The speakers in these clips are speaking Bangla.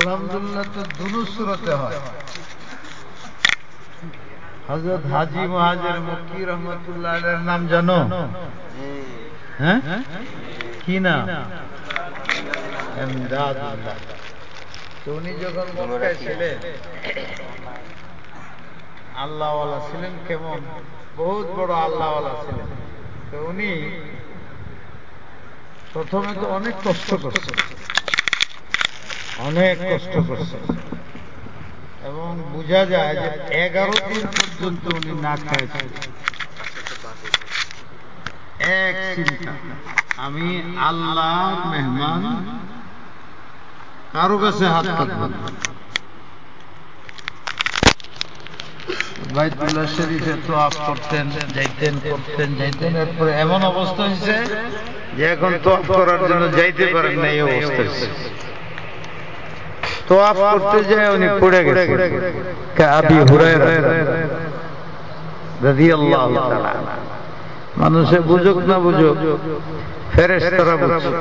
আলহামদুলিল্লাহ তো দুরূদ সুরতে হয়। হযরত হাজী মুহাজির মক্কি রহমাতুল্লাহ আলাইহির নাম জানো? হ্যাঁ, কি নাম? এমদাদুল্লাহ। তো উনি যখন মক্কায় ছিলেন, আল্লাহওয়ালা ছিলেন। কেমন? বহুত বড় আল্লাহওয়ালা ছিলেন। তো উনি প্রথমে তো অনেক কষ্ট করছেন, অনেক কষ্ট করছেন, এবং বোঝা যায় যে 11 দিন পর্যন্ত উনি না খাইছেন। এক চিন্তা, আমি আল্লাহর মেহমান, কারো কাছে হাত পাতব না। বাইতুল্লাহ শরীফে তোয়াফ করতেন, যাইতেন, করতেন, যাইতেন। এরপরে এমন অবস্থা হয়েছে যে এখন তোয়াফ করার জন্য যাইতে পারেন না, এই অবস্থা হয়েছে। তোয়াফ করতে যায় উনি পড়ে গেছেন। আবি হুরায়রা রাদিয়াল্লাহু তাআলা। মানুষে বুঝুক না বুঝুক, ফেরেশতারা বুঝছে।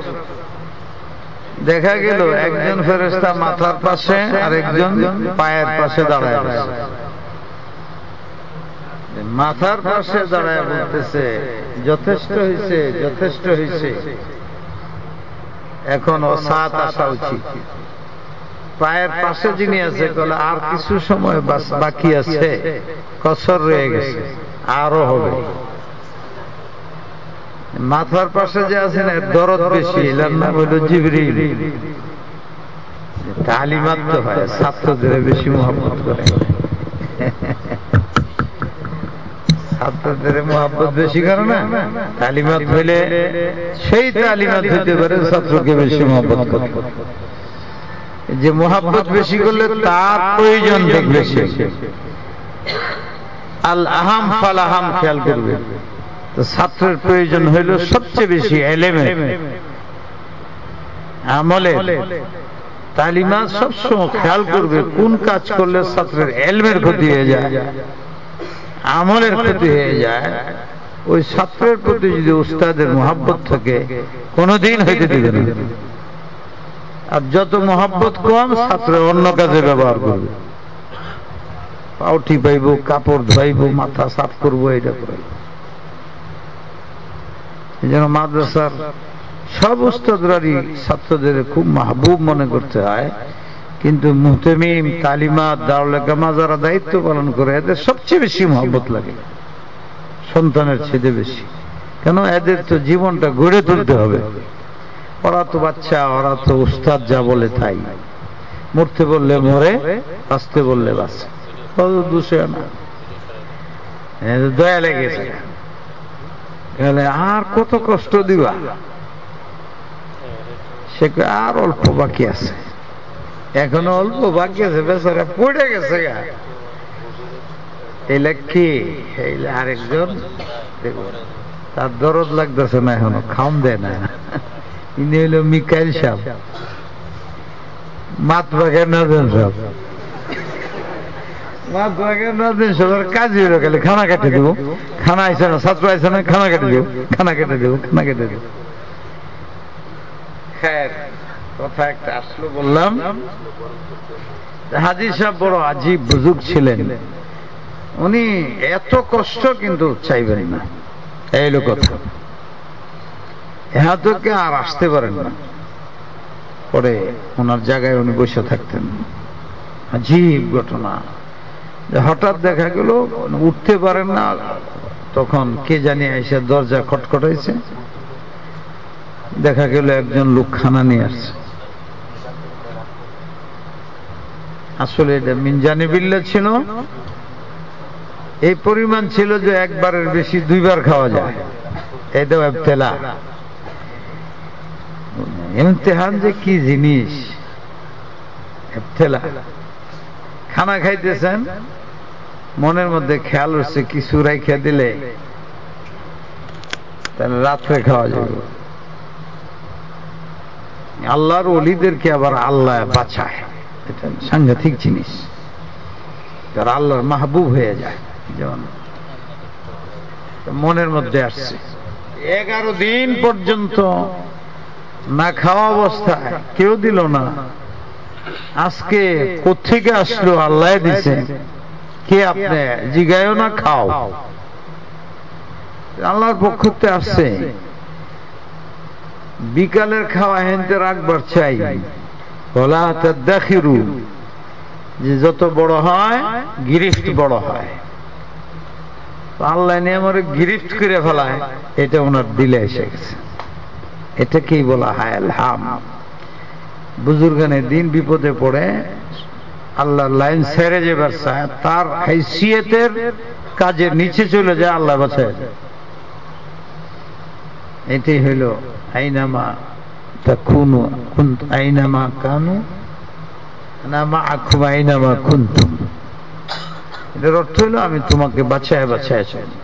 দেখা গেল একজন ফেরেশতা মাথার পাশে আর একজন পায়ের পাশে দাঁড়ায় আছে। মাথার পাশে দাঁড়ায় বলতেছে, যথেষ্ট হয়েছে, যথেষ্ট হয়েছে, এখন সাত আসা উচিত। পায়ের পাশে যিনি আছে বলে, আর কিছু সময় বাকি আছে, কসর রয়ে গেছে, আরো হবে। মাথার পাশে যে আছেন এর দরদ বেশি, এর নাম হইল জিবরিল। তালিমাত তো হয়, ছাত্রদের বেশি মহব্বত করে, ছাত্রদের মহব্বত বেশি করে না। তালিমাত হইলে সেই তালিমাত হইতে পারে ছাত্রকে বেশি মহব্বত করে। যে মহব্বত বেশি করলে তার প্রয়োজন দেখবে সে। আল আহাম ফাল আহাম খেয়াল করবে। তো ছাত্রের প্রয়োজন হইল সবচেয়ে বেশি এলেমে, আমলে। তালিমাত সবসময় খেয়াল করবে কোন কাজ করলে ছাত্রের এলমের ক্ষতি হয়ে যায়, আমলের ক্ষতি হয়ে যায়। ওই ছাত্রের প্রতি যদি উস্তাদের মহব্বত থাকে, কোনদিন হইতে দিবে না। আর যত মহব্বত কম, ছাত্র অন্য কাজে ব্যবহার করবে। পাউটি পাইব, কাপড় ধোয়াইব, মাথা সাফ করবো, এটা করে। এই জন্য মাদ্রাসার সব উস্তাদরারই ছাত্রদের খুব মাহবুব মনে করতে হয়। কিন্তু মুহতামিম, তালিমাত, দারুল ইকামা যারা দায়িত্ব পালন করে, এদের সবচেয়ে বেশি মহব্বত লাগে সন্তানের চেয়ে বেশি। কেন? এদের তো জীবনটা গড়ে তুলতে হবে। ওরা তো বাচ্চা, ওরা তো উস্তাদ যা বলে তাই। মরতে বললে মরে, বাঁচতে বললে বাঁচে। দোষে না, দয়া লেগেছে। আর কত কষ্ট দিবা? সে আর অল্প বাকি আছে, এখনো অল্প বাকি আছে। বেচারা পড়ে গেছে গা। এইলা কি? এইলা আরেকজন, তার দরদ লাগতেছে না, এখনো খাওন দেয় না। ইনি হইল মিকাইল সাহেব, মাতবাগের নাজেন সাহেব। মাতবাগের নাজেন সাহেব কাজই হইল খালি খানা কেটে দেবো। খানা আইসে না, ছাত্র আইসে না, খানা কেটে দেবো, খানা কেটে দেবো, খানা কেটে দেবো। হ্যাঁ, কথা একটা আসলো বললাম। হাজী সাহেব বড় আজীব বুজুর্গ ছিলেন। উনি এত কষ্ট কিন্তু চাইবেন না, এই লোক কথা। হ্যাঁ, তোকে আর আসতে পারেন না। পরে ওনার জায়গায় উনি বসে থাকতেন। আজীব ঘটনা, হঠাৎ দেখা গেল উঠতে পারেন না। তখন কে জানি এসে দরজা খটখটাইছে। দেখা গেল একজন লোক খানা নিয়ে আসছে। আসলে এটা মিনজানি বিল্লাহ ছিল। এই পরিমাণ ছিল যে একবারের বেশি দুইবার খাওয়া যায়। এটাও ইবতিলা। ইমতিহান যে কি জিনিস, ইবতিলা। খানা খাইতেছেন, মনের মধ্যে খেয়াল হচ্ছে কিছু রাইখা দিলে তাহলে রাত্রে খাওয়া যাবে। আল্লাহর ওলিদেরকে আবার আল্লাহ বাঁচায়, এটা সাংঘাতিক জিনিস। যারা আল্লাহর মাহবুব হয়ে যায়, যেমন মনের মধ্যে আসছে। 11 দিন পর্যন্ত না খাওয়া অবস্থায়, কেউ দিল না। আজকে কোত্থেকে আসলো আল্লাহ দিছে, কে আপনি জিগায়ও না, খাও, আল্লাহর পক্ষ থেকে আসছে। বিকালের খাওয়া হেনতে রাখবার চাই, ওয়ালা তাদাখিরু, যে যত বড় হয় গিরিফট বড় হয়। আল্লাহ নিয়ে আমার গিরিফট করে ফেলায়, এটা ওনার দিলে এসে গেছে। এটাকেই বলা হয় আলহাম। বুজুর্গানের দিন বিপদে পড়ে আল্লাহর লাইন ছেড়ে যাবার চায়, তার হাইসিয়তের কাজের নিচে চলে যায়, আল্লাহ বাঁচায়। এটাই হইল আইনামা তাকুনু কুনতু আইনামা কানু আনা মাআকুম আইনামা কুনতুম। এটার অর্থ হইল আমি তোমাকে বাঁচায় বাঁচায় চলি।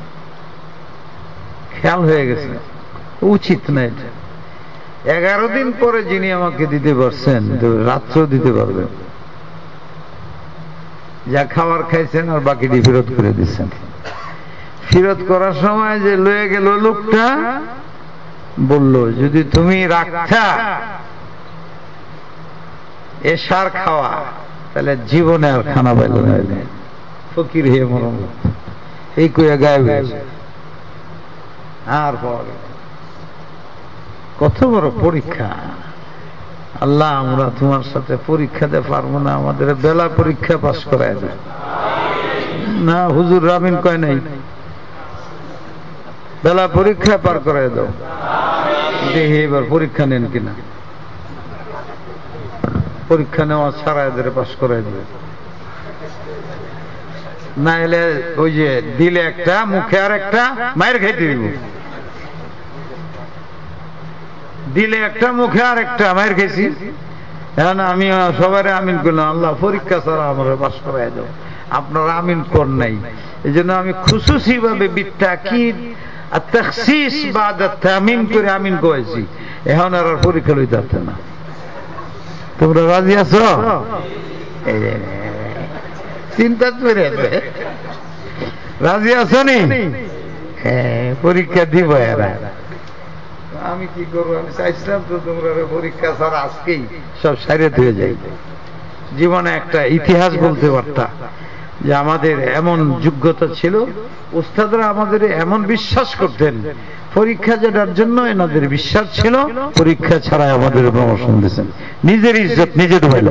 খেয়াল হয়ে গেছে, উচিত না এটা। 11 দিন পরে যিনি আমাকে দিতে পারছেন, রাত্র দিতে পারবেন। যা খাবার খাইছেন আর বাকিটি ফেরত করে দিচ্ছেন। ফেরত করার সময় যে লয়ে গেল লোকটা, বলল যদি তুমি রাখতা এশার খাওয়া, তাহলে জীবনে আর খানা পাইল না, ফকির হয়ে মরণ। এই কইয়া গায়েব হয়েছে, আর পাওয়া গেল। কত বড় পরীক্ষা! আল্লাহ, আমরা তোমার সাথে পরীক্ষা দিতে পারবো না, আমাদের বেলা পরীক্ষা পাস করায় দেয় না। হুজুর আমিন কয় নাই, বেলা পরীক্ষা পার করায় দাও। দেখি এবার পরীক্ষা নেন কিনা। পরীক্ষা নেওয়া ছাড়া এদের পাস করাই দেবে, না এলে ওই যে দিলে একটা, মুখে আর একটা, মায়ের খাইতে দিব। দিলে একটা, মুখে আর একটা, মায়ের খেয়েছি। এখন আমি সবাই আমিন করলাম, আল্লাহ পরীক্ষা ছাড়া আমার পাস করাই দাও। আপনারা আমিন কর নাই, এই জন্য আমি খুশুসি ভাবে বিত্তাকিদ আর তাখসিস বাদা তামিম করে আমিন করেছি। এখন আর পরীক্ষা লইতে পারছে না। তোমরা রাজি আছো? চিন্তা করে আছে, রাজি আছো নি? পরীক্ষা দিব এরা। আমি কি করবো? আমি চাইছিলাম তো তোমরা পরীক্ষা ছাড়া আজকেই সব সাইরে হয়ে যায়। জীবনে একটা ইতিহাস বলতে পারতা যে আমাদের এমন যোগ্যতা ছিল, উস্তাদরা আমাদের এমন বিশ্বাস করতেন। পরীক্ষা যেটার জন্য এনাদের বিশ্বাস ছিল, পরীক্ষা ছাড়াই আমাদের প্রমোশন দিয়েছেন। নিজের ইজ্জত নিজে ডুবাইল।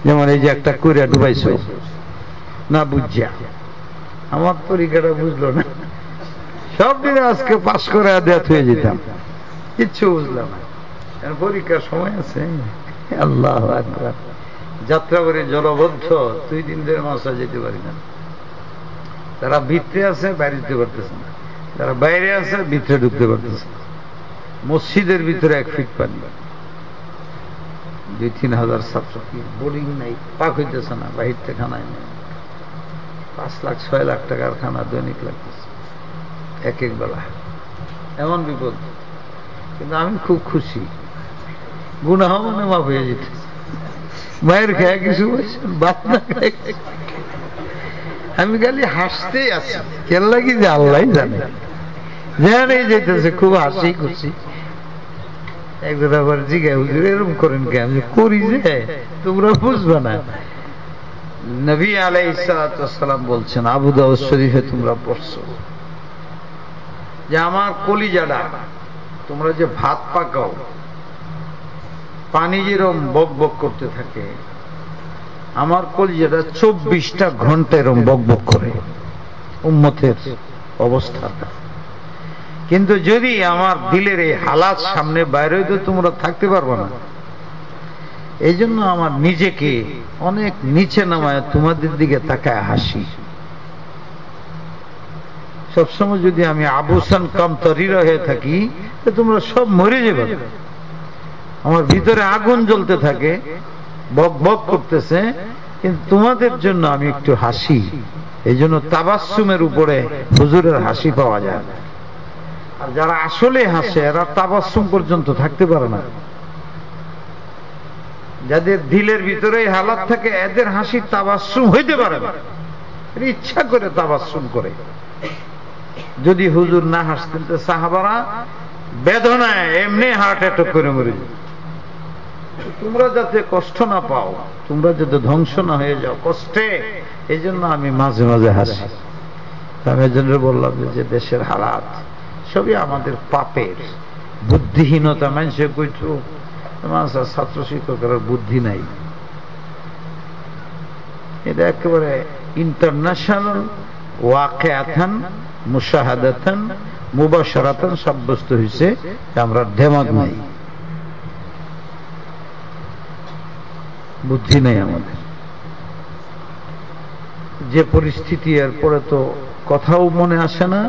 যেমন এই যে একটা কইরা ডুবাইছ না বুঝিয়া, আমার পরীক্ষাটা বুঝলো না, সব দিনে আজকে পাস করে দেয়া হয়ে যেতাম, কিচ্ছু বুঝলাম না। পরীক্ষার সময় আছে। আল্লাহু আকবার। যাত্রাবাড়ি জলবদ্ধ, 2 দিন ধরে মাসা যেতে পারি না। তারা ভিতরে আছে, বাইরে যেতে পারতেছে না। তারা বাইরে আছে, ভিতরে ঢুকতে পারতেছে না। মসজিদের ভিতরে 1 ফিট পানি, 2-3 হাজার ছাত্র, বোর্ডিং নাই, পাক হইতেছে না, বাহির থেকে খানায় নেই। 5 লাখ 6 লাখ টাকার খানা দৈনিক লাগতেছে এক এক বেলা। এমন বিপদ। কিন্তু আমি খুব খুশি, গুনাহ মনে মাফ হয়ে যেতে। মায়ের খেয়ে কিছু বাদ না, আমি খালি হাসতেই আছি। কেন লাগি যে আল্লাহ জানে, জানেই যেতেছে, খুব হাসি খুশি। একজন আবার জিজ্ঞাসা, হুজুর এরকম করেন কে? আমি করি যে তোমরা বুঝবে না। নবী আলাইহিস সালাম বলছেন, আবু দাউদ শরীফে তোমরা পড়ছো যে আমার কলিজাটা, তোমরা যে ভাত পাকাও, পানি যেরকম বক বক করতে থাকে, আমার কলিজাটা 24টা ঘন্টা এরকম বক বক করে উম্মতের অবস্থাটা। কিন্তু যদি আমার দিলের এই হালাত সামনে বাইরে হইতো, তোমরা থাকতে পারবো না। এই জন্য আমার নিজেকে অনেক নিচে নামায় তোমাদের দিকে তাকায় হাসি। সবসময় যদি আমি আবুসান কামতারিরা হয়ে থাকি, তোমরা সব মরে যাবে। আমার ভিতরে আগুন জ্বলতে থাকে, বক বক করতেছে, কিন্তু তোমাদের জন্য আমি একটু হাসি। এই জন্য তাবাসসুমের উপরে হুজুরের হাসি পাওয়া যায়। আর যারা আসলে হাসে, এরা তাবাসসুম পর্যন্ত থাকতে পারে না। যাদের দিলের ভিতরে হালাত থাকে, এদের হাসি তাবাসসুম হইতে পারে না। ইচ্ছা করে তাবাসসুম করে। যদি হুজুর না হাসতেন তো সাহাবারা বেদনায় এমনি হার্ট অ্যাটাক করে মরে যেত। তোমরা যাতে কষ্ট না পাও, তোমরা যাতে ধ্বংস না হয়ে যাও কষ্টে, এই জন্য আমি মাঝে মাঝে হাসি। আমি এজন্য বললাম যে দেশের হালাত সবই আমাদের পাপের, বুদ্ধিহীনতা। মানুষে কইতো ছাত্র শিক্ষকের বুদ্ধি নাই, এটা একেবারে ইন্টারন্যাশনাল ওয়াকিআতান মুশাহাদাতান মুবাশশারাতান সাব্যস্ত হয়েছে যে আমরা দেমাগ নাই, বুদ্ধি নেই আমাদের। যে পরিস্থিতি, এরপরে তো কথাও মনে আসে না,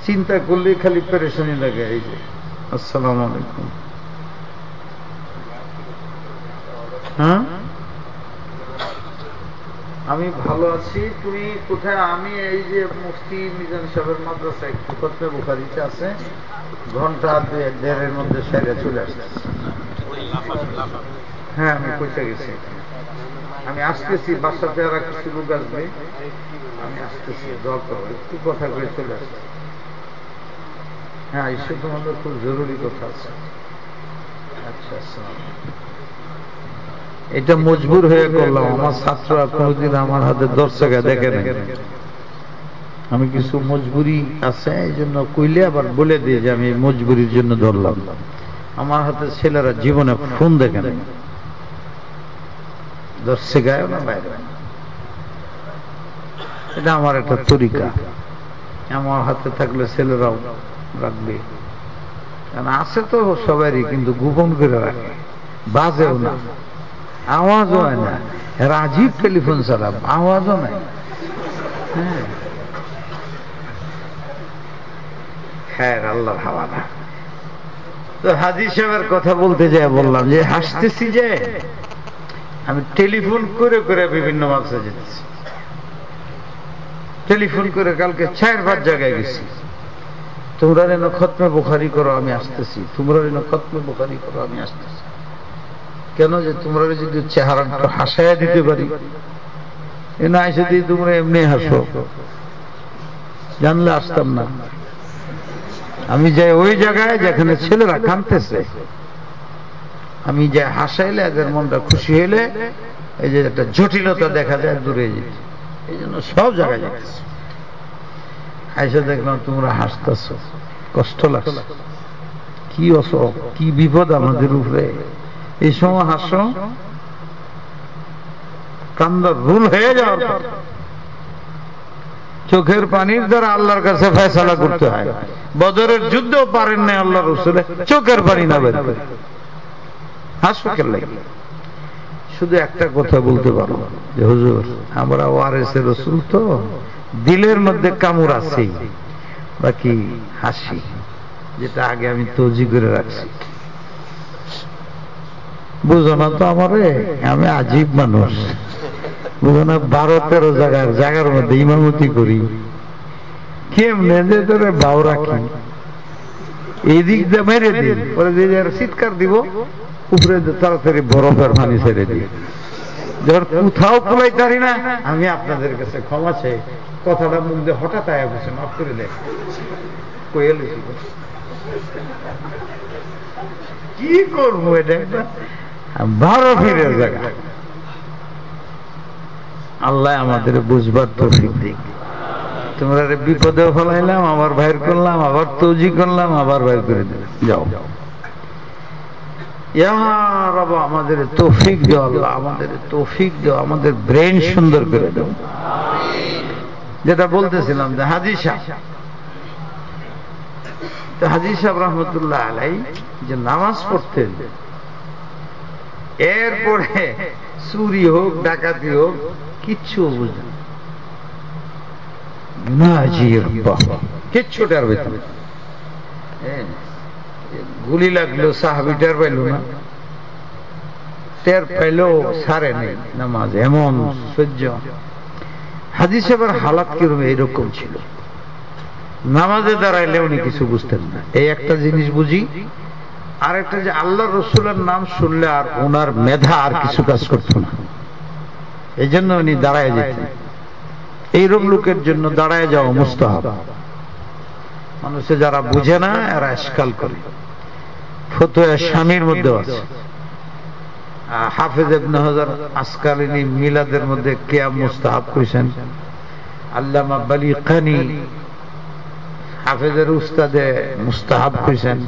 চিন্তা করলে খালি পেরেশানি লাগে। এই যে আসসালামু আলাইকুম, হ্যাঁ আমি ভালো আছি, তুমি কোথায়? আমি এই যে মুফতি মিজান সাহেবের মাদ্রাসা একটু করতে বুখারিতে আছে, ঘন্টা দেড়ের মধ্যে সেরে চলে আসতেছি। হ্যাঁ আমি পৌঁছে গেছি, আমি আসতেছি, বাসাতে আর কিছু লোক আসবে, আমি আসতেছি, দরকার একটু কথা করে চলে আসছি। হ্যাঁ এসে তোমাদের খুব জরুরি কথা আছে। আচ্ছা আসসালাম। এটা মজবুর হয়ে করলাম, আমার ছাত্ররা কোনোদিন আমার হাতে 10 টাকা দেখে না, আমি কিছু মজবুরি আছে এই জন্য কইলে আবার বলে দিই যে আমি মজবুরির জন্য ধরলাম। আমার হাতে ছেলেরা জীবনে ফোন দেখে না, 10 টাকায় না বাইরে, এটা আমার একটা তরিকা। আমার হাতে থাকলে ছেলেরাও রাখবে, কারণ আছে তো সবারই, কিন্তু গোপন করে রাখে, বাজেও না, আওয়াজও হয় না। রাজীব টেলিফোন ছাড়া আওয়াজও নাই। হ্যাঁ হ্যাঁ আল্লাহর হাওয়ালা। তো হাজী সাহেবের কথা বলতে যাই বললাম যে হাসতেছি যে আমি টেলিফোন করে করে বিভিন্ন মাদ্রাসা যেতেছি, টেলিফোন করে কালকে 4-5 জায়গায় গেছি। তোমরা যেন খতমে বুখারী করো, আমি আসতেছি। তোমরা যেন খতমে বুখারী করো, আমি আসতেছি। কেন? যে তোমরা যদি চেহারাটা হাসাইয়া দিতে পারি, এ না এসে দিয়ে তোমরা এমনি হাসো, জানলে আসতাম না। আমি যাই ওই জায়গায় যেখানে ছেলেরা কাঁদতেছে, আমি যাই হাসাইলে এদের মনটা খুশি হইলে এই যে একটা জটিলতা দেখা যায় দূরে যেতে, এই জন্য সব জায়গায় যেতেছে। আইসা দেখলাম তোমরা হাসতেছ, কষ্ট লাগছে, কি অসুখ, কি বিপদ আমাদের উপরে। এই সময় হাসো, কান্দার রুল হয়ে যাওয়ার পর চোখের পানির দ্বারা আল্লাহর কাছে ফয়সালা করতে হয়। বদরের যুদ্ধও পারেন না আল্লাহ রাসূল, চোখের পানি না বের করে হাসো কেন লাগে? শুধু একটা কথা বলতে পারো যে হুজুর আমরা ওয়ারিসে রাসূল, তো দিলের মধ্যে কামড় আছেই, বাকি হাসি, যেটা আগে আমি তৌজি করে রাখছি। বুঝো না তো আমারে, আমি আজীব মানুষ, বুঝো না? 12-13 জায়গার মধ্যে ইমামতি করি, কেমনে যে তোরে বাউ রাখি, এই দিক দিয়ে মেরে দিন, পরে যে চিৎকার দিব, উপরে তাড়াতাড়ি বরফের পানি ছেড়ে দিই। যখন কোথাও কুলাইতারি না, আমি আপনাদের কাছে ক্ষমা চাই, কথাটা মুখ দিয়ে হঠাৎ আয়া বসে, মাফ করে দেয়, কি করবো? এটা একটা 12 ফিরের জায়গা। আল্লাহ আমাদের বুঝবার তৌফিক দিক। তোমরা বিপদেও ফেলাইলাম, আবার বাইর করলাম, আবার তৌজি করলাম, আবার বাইর করে দিলাম। যাও ইয়া রব, আমাদের তৌফিক দাও আল্লাহ, আমাদের তৌফিক দাও, আমাদের ব্রেন সুন্দর করে দাও। যেটা বলতেছিলাম যে হাজী সাহেব, তো হাজী সাহেব রহমতুল্লাহ আলাইহি যে নামাজ পড়তেন, এরপরে চুরি হোক ডাকাতি হোক কিচ্ছু বুঝলেন না, কিচ্ছু টের পেত না। গুলি লাগলো, সাহাবী টের পাইল না, টের পাইলেও সারে নেই নামাজ, এমন সহ্য। হাজী সাহেবের হালাত কিরকম? এইরকম ছিল, নামাজে দাঁড়াইলে উনি কিছু বুঝতেন না। এই একটা জিনিস বুঝি। আর একটা যে আল্লাহ রসুলের নাম শুনলে আর ওনার মেধা আর কিছু কাজ করতো না, এই জন্য উনি দাঁড়ায় যেতেন। এইরকম লোকের জন্য দাঁড়ায় যাওয়া মুস্তাহাব। মানুষে যারা বুঝে না এরা ইশকাল করে, ফতোয়া স্বামীর মধ্যে আছে, হাফেজ ইবনে হাজার আসকালানী মিলাদের মধ্যে কিয়াম মুস্তাহাব করেছেন। আল্লামা বালিকানি হাফেজের উস্তাদে মুস্তাহাব করেছেন।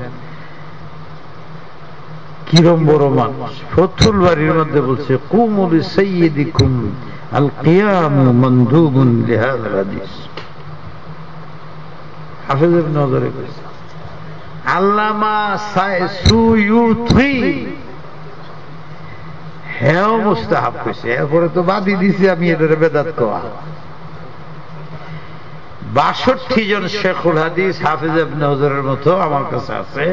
কিরম বড় মানুষ, ফতুল বাড়ির মধ্যে বলছে কুমু লিসাইয়্যিদিকুম আল কিয়ামু মানদুবুন লিহাযাল হাদিস। হাফেজ ইবনে হাজারে কইছে আল্লামা সুয়ুতি হেও মুস্তাহাব কইছে, এরপরে তো বাদি দিছি আমি এটার বেদাত কোয়া। ৬২ জন শেখুল হাদিস হাফেজ ইবনে হাজারের মতো আমার কাছে আছে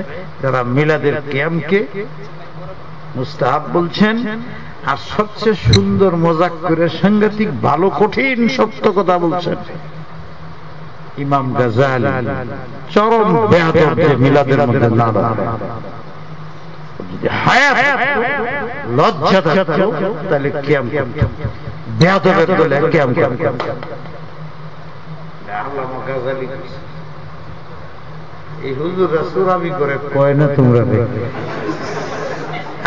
যারা মিলাদের কিয়ামকে মুস্তাহাব বলছেন। আর সবচেয়ে সুন্দর মজাক করে সাংঘাতিক ভালো কঠিন সত্য কথা বলছেন ইমাম গাজালি। চরম বেয়াদব যে মিলাদের মধ্যে না দাঁড়ায়, যদি হায়াত লজ্জা থাকতো তাহলে কিয়াম করতো, বেয়াদবের দলে কিয়াম করতো। আল্লামা গাজালি এই হুজুর রাসূল আমি করে কয় না তোমরা,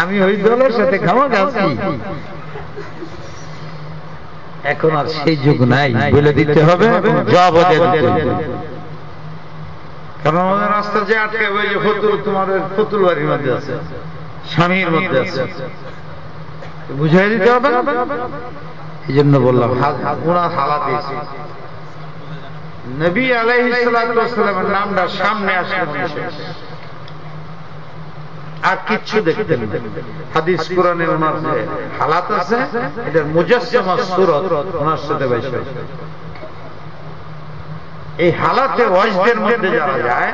আমি ওই দলের সাথে খাওয়া খাচ্ছি। এখন আর সেই যুগ নাই, বলে দিতে হবে, জবাবও দিতে হবে। কারণ আমাদের রাস্তা যে আটকে ওই যে ফতুল, তোমাদের ফতুল বাড়ির মধ্যে আছে, স্বামীর মধ্যে আছে, বুঝাই দিতে হবে। এই জন্য বললাম ওনার হালাত এসে নবী আলাইহিস সালাতু ওয়াস সালামের নামটা সামনে আসলে আর কিচ্ছু দেখতেন না। হাদিস কোরআনের ওনার যে হালাত আছে এটার মুজাসসামা সূরত ওনার সাথে বাইশে। এই হালাতে ওয়াজদের মধ্যে যারা যায়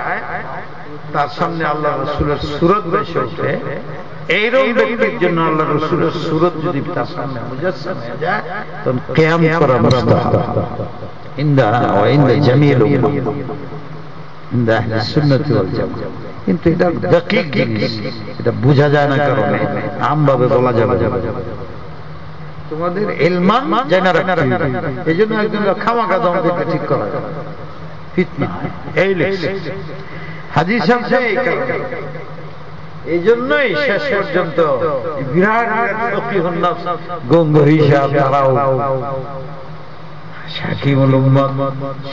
তার সামনে আল্লাহ রাসূলের সূরত বাইশে ওঠে। এইরকম ব্যক্তির জন্য আল্লাহ রাসূলের সূরত যদি তার সামনে মুজাসসাম হয়ে যায় তখন কিয়াম করা মুস্তাহাব ইনদা ওয়া ইনদা জামিল উম্মাহ ইনদা আহলে সুন্নাত ওয়াল জামাত। কিন্তু এটা দাকিক জিনিস, এটা বোঝা যায় না কারণে আমভাবে বলা যাবে। তোমাদের ইলমান জানা রাখতে হবে। এইজন্য একজন খামাখা দম থেকে ঠিক করা যায় ফিতনা। এই লেখছে হাদিস আছে এই কারণে, এইজন্যই শেষ পর্যন্ত বিরাট বিরাট ফকিহুন নফস গঙ্গোহী সাহেব তারাও হাকিমুল উম্মাহ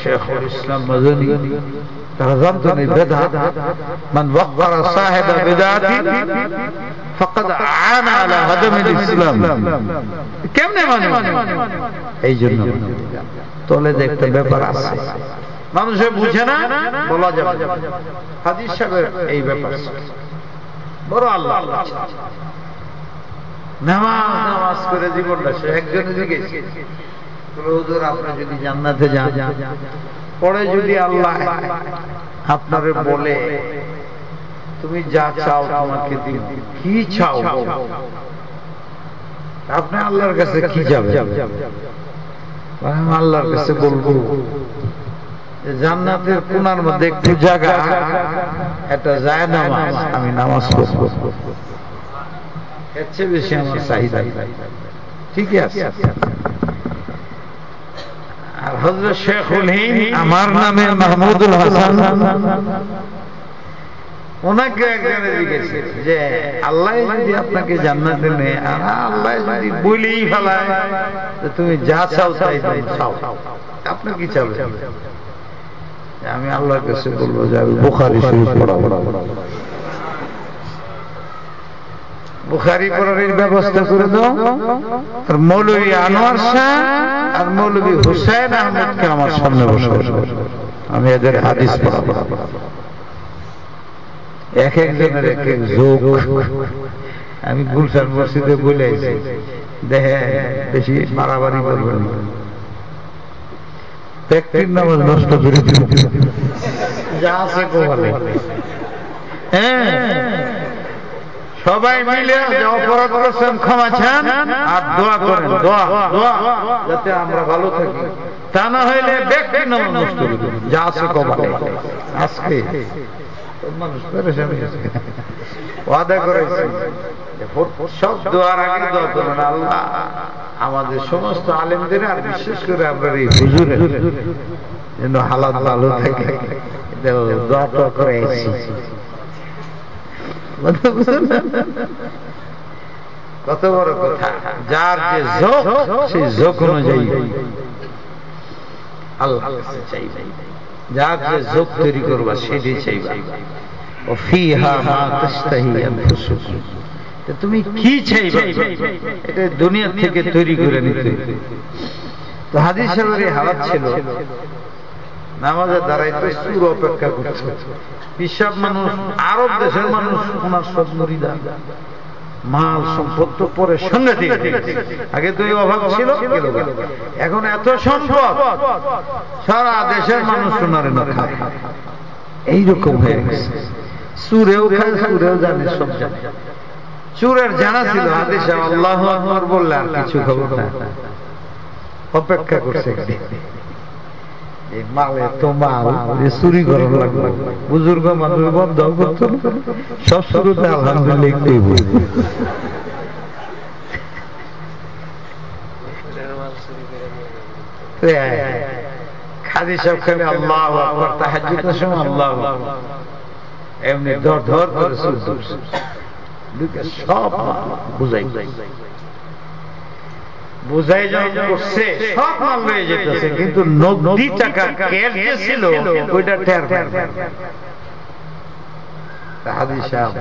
শেখুল ইসলাম মাদানী তারা জানতেন এই বিদআত মান ওয়াক্কারা সাহিবা বিদআতি ফাকাদ আনা আলা হাদামিল ইসলাম। কেমনে মানে? এই জন্য তলে যে একটা ব্যাপার আছে মানুষে বুঝে না, বলা যাবে। হাদিস সাহেবের এই ব্যাপার বড় আল্লাহ নামাজ করে জীবনটা সে একজনে জিজ্ঞেস হুজুর আপনি যদি জান্নাতে যান পরে যদি আল্লাহ আপনারে বলে তুমি যা চাও তোমাকে দিব, কি চাও? আপনি আল্লাহর কাছে কি যাবে? আমি আল্লাহর কাছে বলবো জান্নাতের কোণার মধ্যে একটু জায়গা, একটা যায় নামাজ, আমি নামাজ পড়বো, এর চেয়ে বেশি আমার চাহিদা। ঠিক আছে। আর হযরত শেখুল হিন্দ আমার নামে মাহমুদুল হাসান ওনাকে একজনে জিজ্ঞেস যে আল্লাহ যদি আপনাকে জান্নাতে নেয়, আল্লাহ যদি বলেই ফেলায় তুমি যা চাও তাই চাও, আপনি কি চাবেন? আমি আল্লাহর কাছে বলবো যে আমি বুখারী শরীফ পড়াবো, বুখারী পড়ার ব্যবস্থা করে দাও। আর মৌলভী আনোয়ার শাহ আর মৌলভী হুসাইন আহমেদকে আমার সামনে বসে আমি এদের হাদিস পড়াবো। এক একজনের এক এক যোগ। আমি গুলশান মসজিদে বলে আছি, দেখে বেশি মারামারি করবেন না, ব্যক্তির নামাজ নষ্ট করে দিন, যা আছে কোয়ালে। হ্যাঁ, সবাই মিলে অপরাধ করছেন ক্ষমা চান আর দোয়া করেন, দোয়া দোয়া যাতে আমরা ভালো থাকি। তা না হইলে ব্যক্তির নামাজ নষ্ট করে দিন, যা আছে কোয়ালে। আজকে মানুষ পেরেশান ওয়াদা করেছে সব দোয়ার আগে দোয়া করবেন, আল্লাহ আমাদের সমস্ত আলেমদের আর বিশেষ করে আপনার এই হুজুরের যেন হালাত ভালো থাকে, দোয়া টোয়া করে এসেছি। কত বড় কথা, যার যে ঝোঁক সেই ঝোঁক অনুযায়ী আল্লাহ কাছে চাইবে, যার যে ঝোঁক তৈরি করবা সেটাই চাইবা। ও ফিহা মা তাশতাহি আনফুসুকুম, তুমি কি চাইবা এটা দুনিয়া থেকে তৈরি করে নিতে। তো হাদিস শরীফে হালাত ছিল নামাজে দাঁড়াইতে সুর অপেক্ষা করছে, পিসাব মানুষ, আরব দেশের মানুষ ওনার সব মুরিদা, মাল সম্পদ তো পরে সঙ্গে দিয়ে, আগে তো এই অভাব ছিল, এখন এত সম্পদ সারা দেশের মানুষ ওনারে না খায়, এইরকম হয়ে গেছে। সুরেও খায়, সুরেও জানে, সব জানে। চুরের জানা ছিল, হাদিস আল্লাহু আকবার বললে আর কিছু খবর না, অপেক্ষা করছে। এই মালে তো মাল চুরি করার লাগলো, বুজুর্গ মানুষ বন্ধ করতো, সব শুরুতে আলহামদুলিল্লাহ খাদি সব খালি আল্লাহু আকবার, তাহাজ্জুদের সময় আল্লাহু আকবার, এমনি ধর ধর করে সব বুঝাই বুঝাই যখন করছে সব মাল রয়ে যেতেছে, কিন্তু 90 টাকা ক্যাশ যে ছিল ওইটা টের পায়। হাদিস সাহেব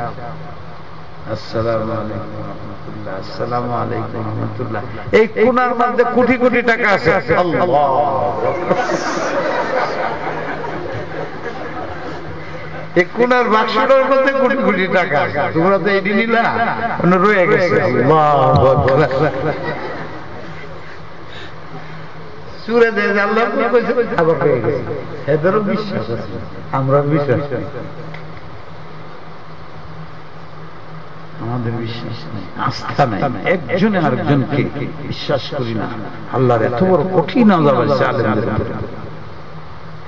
আসসালামু আলাইকুম ওয়া রাহমাতুল্লাহ, আসসালামু আলাইকুম ওয়া রাহমাতুল্লাহ, এই কোণার মধ্যে কোটি কোটি টাকা আছে, আল্লাহু এই কোণার বাক্সটার মধ্যে কোটি কোটি টাকা, তোমরা তো এই নিলা রয়ে গেছে। আল্লাহু আকবার, চুরে দিয়ে আল্লাহ আবার হয়ে গেছে, এদেরও বিশ্বাস আছে, আমরা বিশ্বাস করি, আমাদের বিশ্বাস নেই, আস্থা নেই, একজনে আরেকজনকে বিশ্বাস করি না। আল্লাহর এত বড় কঠিন আযাব আছে আলেমদের উপরে,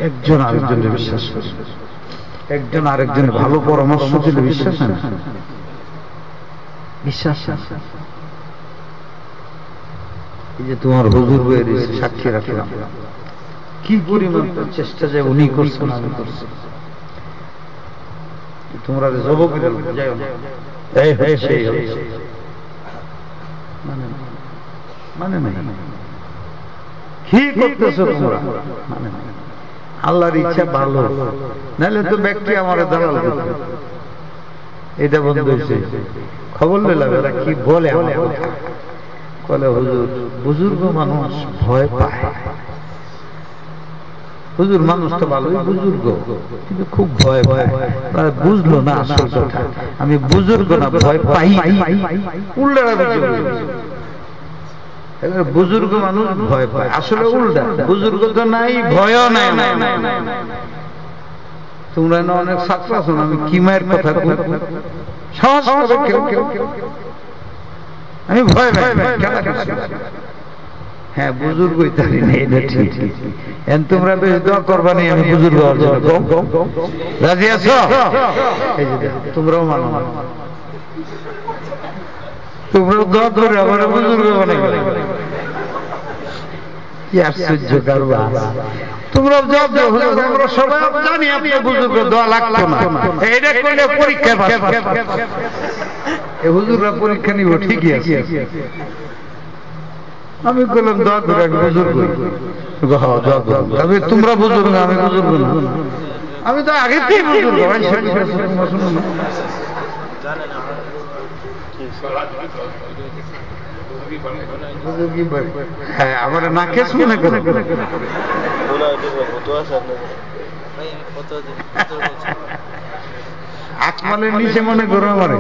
একজন আরেকজনের বিশ্বাস করি, একজন আরেকজনের ভালো পরামর্শ দিলে বিশ্বাস না, বিশ্বাস। এই যে তোমার হুজুর বইয়ের সাক্ষী রাখলাম, কি পরিমাণ চেষ্টা যে উনি করছেন, আমি করছি, তোমরা জবক যাও না, মানে কি করতেছো তোমরা, মানে আল্লাহর ইচ্ছা ভালো, নাহলে তো ব্যক্তি আমার দালাল করবে। এটা বন্ধ হয়েছে, খবর নিলাম এরা কি বলে, বলে হুজুর বুজুর্গ মানুষ ভয় পায়, হুজুর মানুষ তো ভালোই বুজুর্গ, কিন্তু খুব ভয় পায়, বুঝলো না আসল কথা, আমি বুজুর্গ না ভয় পাই, উল্টা বুজুর্গ মানুষ ভয় পায়, আসলে উল্টা, বুজুর্গ তো নাই, ভয়ও নাই। তোমরা না অনেক ছাত্র আছো, আমি কি মায়ের কথা সাহস করে কেউ কেউ, আমি ভয় পাই, হ্যাঁ বুজুর্গই তারি না, এটা ঠিক। এখন তোমরা বেশ দোয়া করবা নি আমি বুজুর্গ অর্জন, রাজি আছো? তোমরাও মানো, তোমরাও দোয়া করে আমার বুজুর্গ বানাই, কি আশ্চর্য কারবার। তোমরা জবাব দাও, আমরা সবাই জানি আপনি বুজুর্গ, দোয়া লাগতো না, এটা করলে পরীক্ষা পাস, এই হুজুররা পরীক্ষা নিব, ঠিকই আছে। আমি বললাম দোয়া করে, আমি বুজুর্গ, তবে তোমরা বুজুর্গ, আমি বুজুর্গ না, আমি তো আগে থেকে বুজুর্গ। হ্যাঁ আমার নাকে শুনে করে আকমালের নিচে মনে করো আমার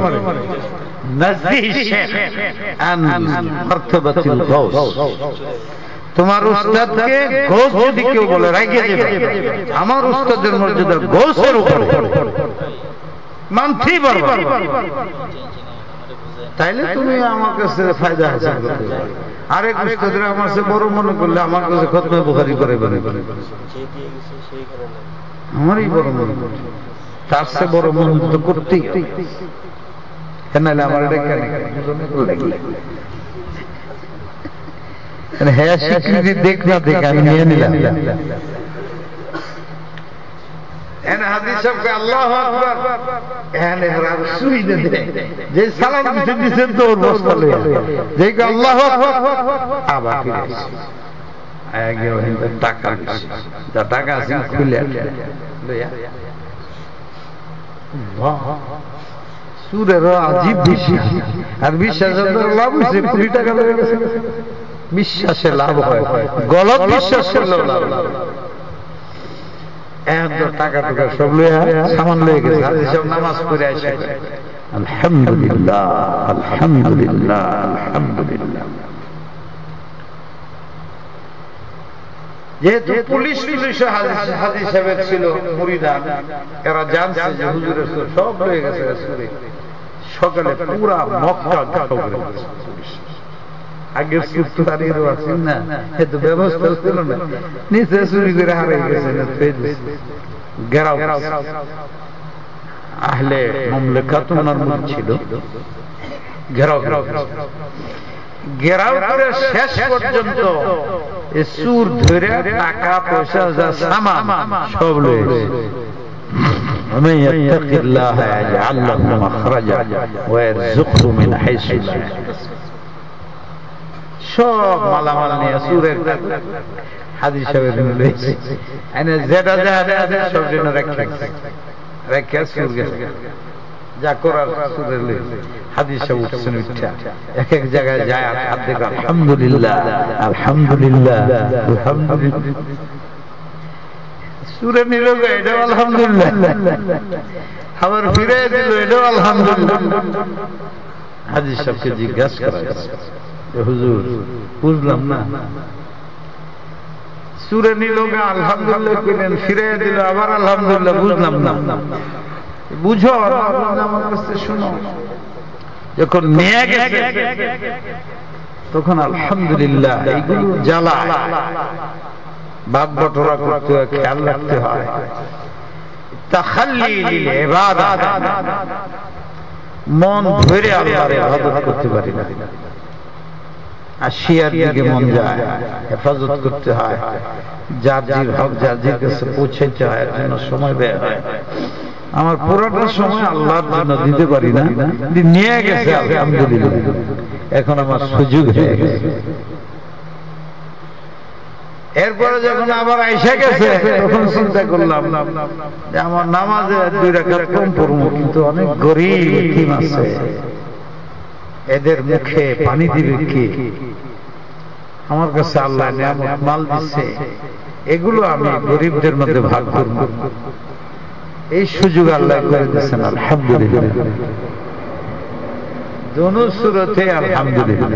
তোমার উস্তাদকে গোস যদি কেউ বলে রাখিয়ে দেবে, আমার উস্তাদের মর্যাদা গোসের উপরে মানতেই পারবে, তাইলে তুমি আমার কাছে ফায়দা হাসিল করতে পারবে। আরেক উস্তাদের আমার কাছে বড় মনে করলে আমার কাছে খতমে বুখারী করে আমারই বড় মনে করছে, তার সে বড় মনে তো করতেই, নাহলে আমার এটা কেন হ্যাঁ স্বীকৃতি দেখ না দেখ আমি নিয়ে নিলাম। এনে হাদিস সবকে আল্লাহু আকবার এনে রাব সুই দে যে সালাম দিছেন তো ওর বস্তা লইয়া যেই কে আল্লাহু আকবার আবার ফিরে আগে ওই টাকা যা টাকা আছে খুলে লইয়া বাহ সুরের আজীব বিশ্বাস আর বিশ্বাসের লাভ হয়েছে 20 টাকা লয়ে গেছে বিশ্বাসে লাভ হয় গলত বিশ্বাসের লাভ এখন টাকা টাকা সব লইয়া সামান লয়ে গেছে আর সব নামাজ পড়ে আসে আলহামদুলিল্লাহ আলহামদুলিল্লাহ আলহামদুলিল্লাহ যেহেতু পুলিশ হাজি সাহেব ছিল মুরিদান এরা জানছে যে হুজুরের সব লয়ে গেছে সুরে সকালে পুরা মক্কা ঘাটো করে আগের সুতারিরও আছেন না এত ব্যবস্থা ছিল না নিচে চুরি করে হারিয়ে গেছে গেরাও আহলে মামলাকাত ওনার মধ্যে ছিল ঘেরাও ঘেরাও করে শেষ পর্যন্ত সুর ধরে টাকা পয়সা যা সামান সব লয়ে ومن يتق الله يجعل له مخرجا ويرزقه من حيث لا يحتسب সব মালামাল নিয়ে সুরের হাদিস সাহেবের লইছে এনে যেটা যা সব জন্য রাখা সুর গেছে যা করার সুরের লইছে হাদিস সাহেব উঠছেন উঠা এক এক জায়গায় যায় আর হাত দেখে আলহামদুলিল্লাহ আলহামদুলিল্লাহ আলহামদুলিল্লাহ সুরে নিল এটা আলহামদুলিল্লাহ আবার ফিরে দিল এটা আলহামদুলিল্লাহ হাদিস সাহেবকে জিজ্ঞাসা করা হুজুর বুঝলাম না সুরে নিল আলহামদুলিল্লাহ কইলেন ফিরে দিল আবার আলহামদুলিল্লাহ বুঝলাম না বুঝো আমার কাছে শুনো যখন নিয়ে গেছে তখন আলহামদুলিল্লাহ এইগুলো জ্বালা বাপ বটরা করতে হয় খেয়াল রাখতে হয় তাখাল্লি লিল ইবাদাত মন ধরে আল্লাহর ইবাদত করতে পারি না আশিয়ার দিকে মন যায় হেফাজত করতে হয় যার যার হক যার যার কাছে পৌঁছাতে হয় এর জন্য সময় ব্যয় হয় আমার পুরোটা সময় আল্লাহর জন্য দিতে পারি না নিয়ে গেছে আলহামদুলিল্লাহ এখন আমার সুযোগ হয়ে গেছে এরপরে যখন আবার আইসা গেছে তখন চিন্তা করলাম যে আমার নামাজে 2 রাকাত কম পড়বো কিন্তু অনেক গরীব এতিম আছে এদের মুখে পানি দিবে কি আমার কাছে আল্লাহ নিয়ামত মাল দিচ্ছে এগুলো আমি গরিবদের মধ্যে ভাগ করব এই সুযোগ আল্লাহ করে দিয়েছেন আলহামদুলিল্লাহ দোনো সুরতে আলহামদুলিল্লাহ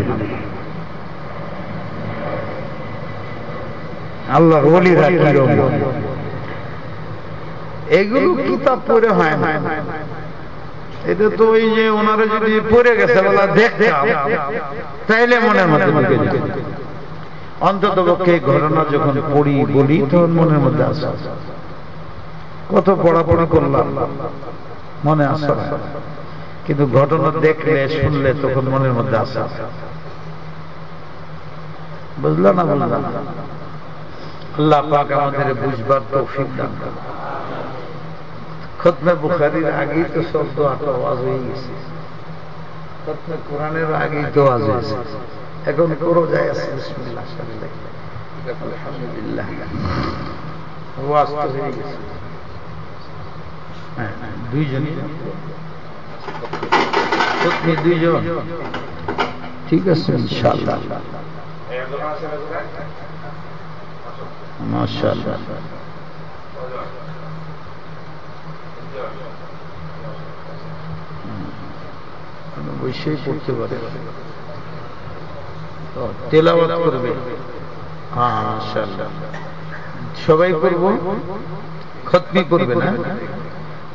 আল্লাহর ওলিরা কিরকম এগুলো কিতাব পড়ে হয় না এটা তো ওই যে ওনারা যদি পড়ে গেছে বলা দেখতাম তাইলে মনের মধ্যে ঢুকে যেত অন্তত পক্ষে ঘটনা যখন পড়ি বলি তখন মনের মধ্যে আসে কত পড়াপড়া করলাম মনে আসে না কিন্তু ঘটনা দেখলে শুনলে তখন মনের মধ্যে আসে বুঝলা না বুঝলা না আল্লাহ পাক আমাদের বুঝবার তৌফিক দান করুন খতমে বুখারীর আগেই তো শব্দ আওয়াজ হয়ে গেছে খতমে কোরআনের আগেই তো আওয়াজ হয়েছে এখন করো যায় আছে বিসমিল্লাহ আলহামদুলিল্লাহ আওয়াজ তো হয়ে গেছে হ্যাঁ দুইজনই খতমে দুইজন ঠিক আছে ইনশাআল্লাহ মাশাআল্লাহ বসেই পড়তে পারে তেলাওয়াত করবে হ্যাঁ মাশাআল্লাহ সবাই করব খতমি করবে না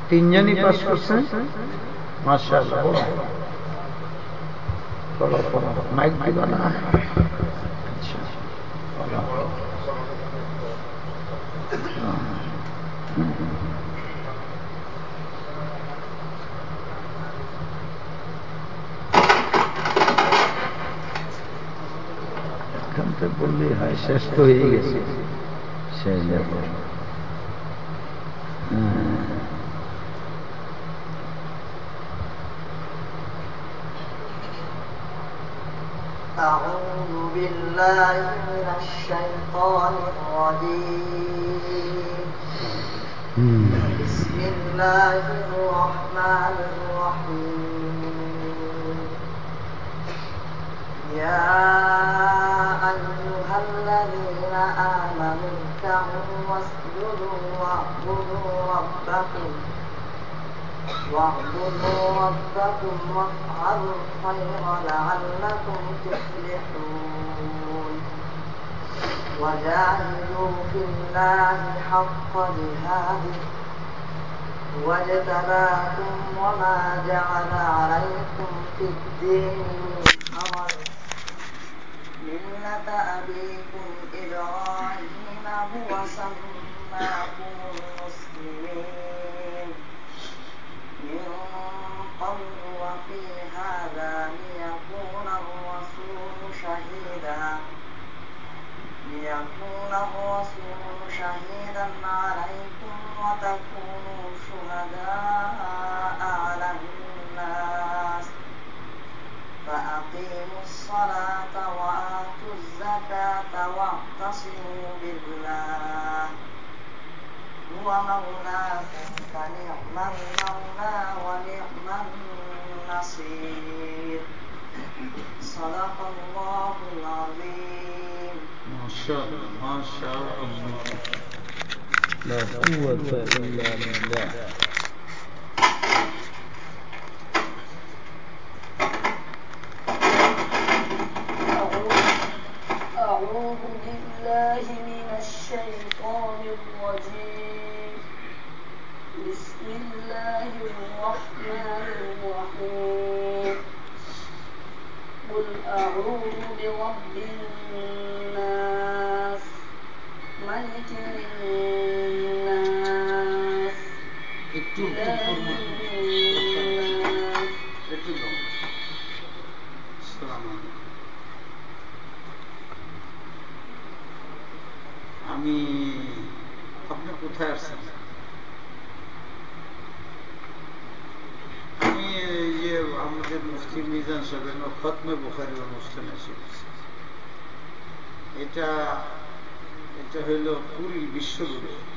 তিনজনই পাস করছেন মাশাআল্লাহ মাইক দিবা না আচ্ছা এখানটা বললেই হয় শেষ তো হয়ে গেছে শেষ أعوذ بالله من الشيطان الرجيم. بسم الله الرحمن الرحيم. يا أيها الذين آمنوا اركعوا واسجدوا واعبدوا ربكم وافعلوا الخير لعلكم تفلحون. وجاهدوا في الله حق جهاده واجتباكم وما جعل عليكم في الدين من حرج ملة أبيكم إبراهيم هو سماكم المسلمين من قبل وفي هذا ليكون الرسول شهيدا عليكم وتكونوا شهداء على الناس. فأقيموا الصلاة وآتوا الزكاة واعتصموا بالله هو مولاكم فنعم المولى ونعم النصير. صدق الله العظيم. ما شاء الله ما شاء الله لا قوة إلا بالله. أعوذ بالله من الشيطان الرجيم. بسم الله الرحمن الرحيم. قل أعوذ برب الناس ملك الناس إله الناس. আমি আপনি কোথায় আসছেন? আমি আমাদের মুফতি মিজান সাহেবের খতমে বুখারী অনুষ্ঠানে এসেছি। এটা হইল পুরী বিশ্ববিদ্যালয়।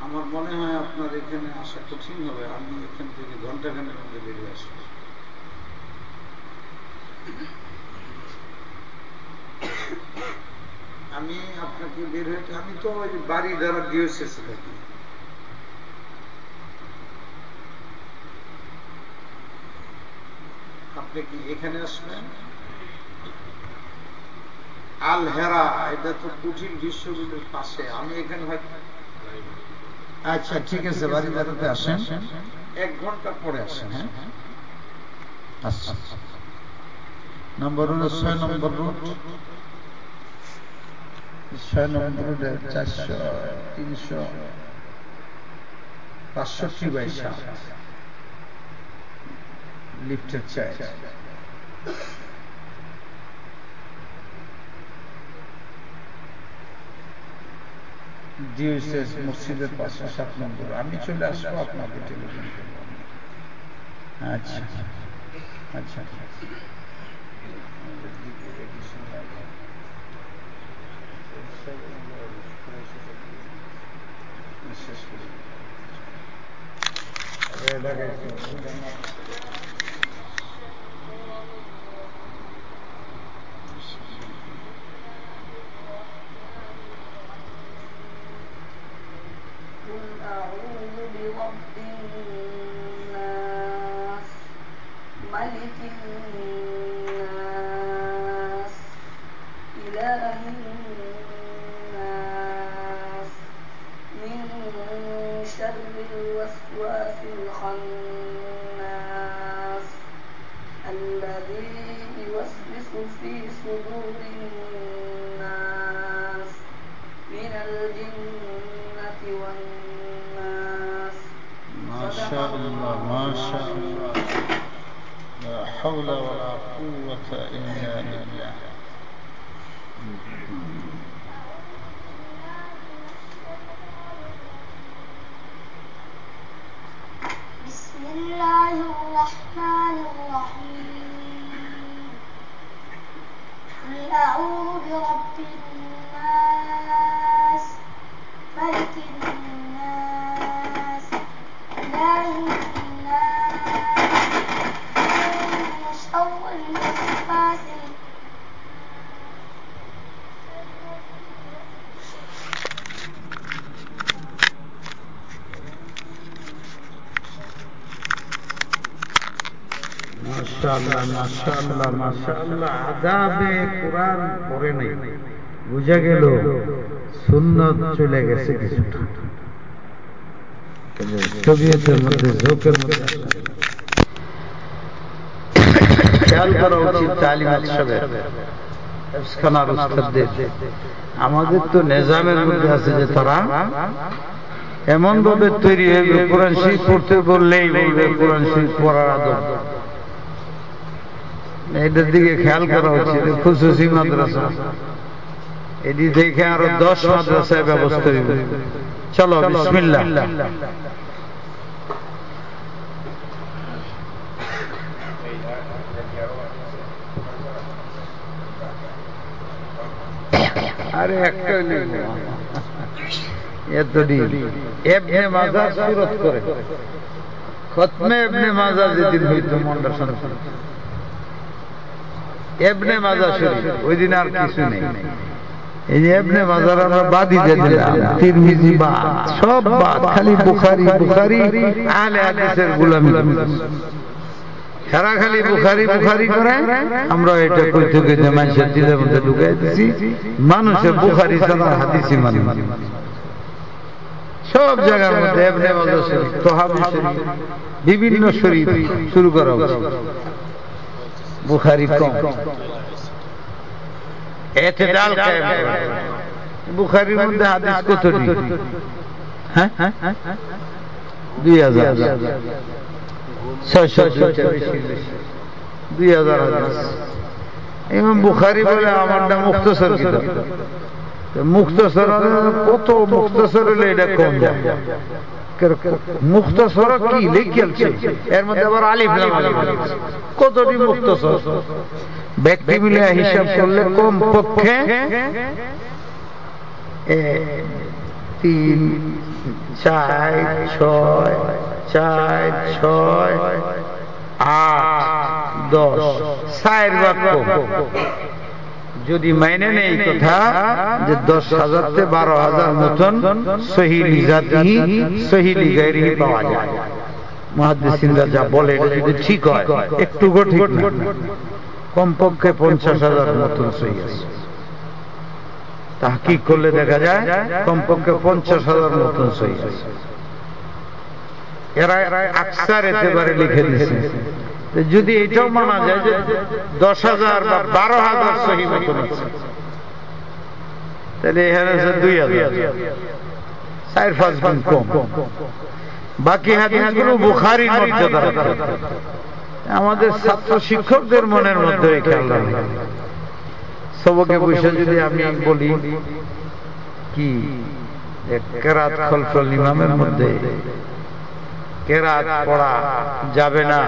আমার মনে হয় আপনার এখানে আসা কঠিন হবে। আমি এখান থেকে ঘন্টাখানেক মধ্যে বেরিয়ে আসবো। আমি আপনাকে বের হইতে আমি তো ওই বাড়ি দ্বারা ডিওসিসে থাকি। আপনি কি এখানে আসবেন? আল হেরা এটা তো কুঠির বিশ্ববিদ্যালয়ের পাশে। আমি এখানে হয়তো আচ্ছা ঠিক আছে বাড়ি দ্বারাতে আসেন, 1 ঘন্টা পরে আসেন। হ্যাঁ আচ্ছা। নম্বর হলো 6 নম্বর রুট, 6 নম্বর রুটে 400-365 লিফটের চাই। ডিওসিস মসজিদের পাশে 7 নম্বর। আমি চলে আসবো, আপনাকে টেলিফোন করবো। আচ্ছা আচ্ছা শেষ করি। قل أعوذ برب الناس ملك الناس إله الناس من شر الوسواس الخناس الذي يوسوس في صدور الناس من الجنة والناس. ما شاء الله ما شاء الله لا حول ولا قوة إلا بالله. بسم الله الرحمن الرحيم. الفاضل মাশাআল্লাহ মাশাআল্লাহ মাশাআল্লাহ আদাবে কোরআন পড়ে নাই বুঝা গেল সুন্নাত চলে গেছে কিছুটা তবিয়তের মধ্যে জোকের মধ্যে খেয়াল করা উচিত তালিমাত সবের ইফসখানার উস্তাদদের আমাদের তো নিজামের মধ্যে আছে যে তারা এমন ভাবে তৈরি হয়ে কোরআন শরীফ পড়তে বললেই বলবে কোরআন শরীফ পড়ার আদব এটার দিকে খেয়াল করা উচিত খুশুসি মাদ্রাসা এটি দেখে আরো 10 মাদ্রাসায় ব্যবস্থা দিব চলো বিসমিল্লাহ আরে একটা এতটি ইবনে মাজাহ সূরত করে খতমে ইবনে মাজাহ যেদিন হইতো মনটা শান্ত ইবনে মাজাহ শরীফ ওই দিন আর কিছু নেই এই যে ইবনে মাজাহ আমরা বাদই দিয়ে দিলাম তিরমিজি বাদ সব বাদ খালি বুখারী বুখারী আহলে হাদিসের গোলামি সারা খালি বুখারী বুখারী করে আমরা এটা কইতে কইতে মানুষের দিলের মধ্যে ঢুকাই দিছি মানুষের বুখারী ছাড়া হাদিসই মানে সব জায়গার মধ্যে ইবনে মাজাহ শরীফ তোহাবি শরীফ বিভিন্ন শরীফ শুরু করা উচিত বুখারী কম এতেদাল কায়েম বুখারীর মধ্যে হাদিস কতটি হ্যাঁ 2000 হাদিস ইমাম বুখারী বলে আমারটা মুখতসর কিতাব মুখতসর কত মুখতসর হলে এটা কম যায় মুখতসর কি লিখেছে এর মধ্যে আবার আলিফ লাম কতটি মুখতসর ব্যক্তি মিলে হিসাব করলে কম পক্ষে 3 4 6 4 6 8 10 4 ভাগ কম যদি মাইনে নেই কথা যে 10,000 তে 12,000 মতন সহিহ লিজাতিহি সহিহ লিগাইরিহি পাওয়া যায় মুহাদ্দিসিনরা যা বলে এটা যদি ঠিক হয় একটু ঠিক না কমপক্ষে 50,000 মতন সহিহ আছে তাহকিক করলে দেখা যায় কমপক্ষে 50,000 মতন সহিহ আছে এরা আকসার এতেবারে লিখে দিয়েছে যদি এটাও মানা যায় যে 10,000 বা 12,000 সহিহ মতন আছে তাহলে এখানে আছে 2,000 4-5 গুণ কম বাকি হাদিসগুলো বুখারীর মর্যাদা রাখে আমাদের ছাত্র শিক্ষকদের মনের মধ্যে এই খেয়াল রাখে সবকে বসে যদি আমি বলি কি কেরাত খলফুল ইমামের মধ্যে কেরাত পড়া যাবে না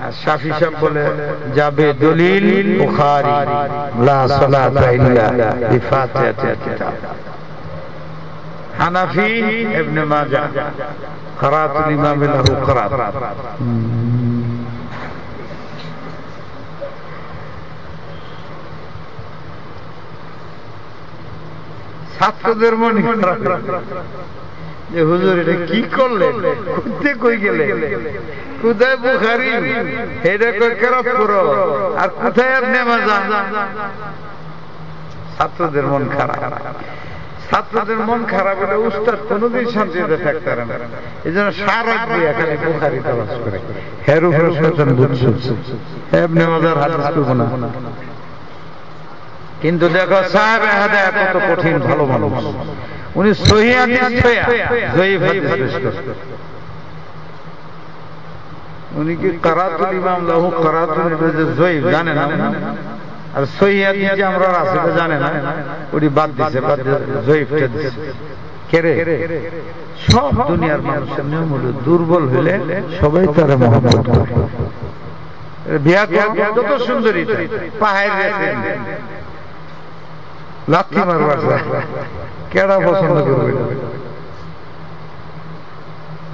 আর শাফি সাহেব বলে যাবে দলিল বুখারী লা সালাতা ইল্লা বিফাতিহাতিল কিতাব হানাফি ইবনে মাজাহ কিরাতুল ইমাম লাহু কিরাত ছাত্রদের মনে যে হুজুর এটা কি করলেন কোথায় কই গেলে কোথায় বুখারী এটা কই কেরাত পড়ো আর কোথায় ইবনে মাজাহ ছাত্রদের মন খারাপ ছাত্রদের মন খারাপ হলে উস্তাদ কোনোদিন শান্তিতে থাকতে পারে না এজন্য সারা দিয়ে খালি বুখারী তালাশ করে হের উপরে শয়তান বুঝছে ইবনে মাজাহর হাদিস করব না কিন্তু দেখো সাহেব হাদায়া কত কঠিন ভালো মানুষ উনি সহিহ হাদিস ছয়া জয়ীফ হাদিস পেশ করেন উনি কি কিরাতুল ইমাম লাহু কিরাতুল যে জয়ীফ জানে না আর সহিহ হাদিস যে আমরা আছে এটা জানে না ওটি বাদ দিয়েছে বাদ জয়ীফটা দিয়েছে কেরে সব দুনিয়ার মানুষের নিয়ম হলো দুর্বল হলে সবাই তারে মহব্বত করে বিয়া কত সুন্দরী পাহাড় রেখে লাথি মারবার কেডা পছন্দ করবে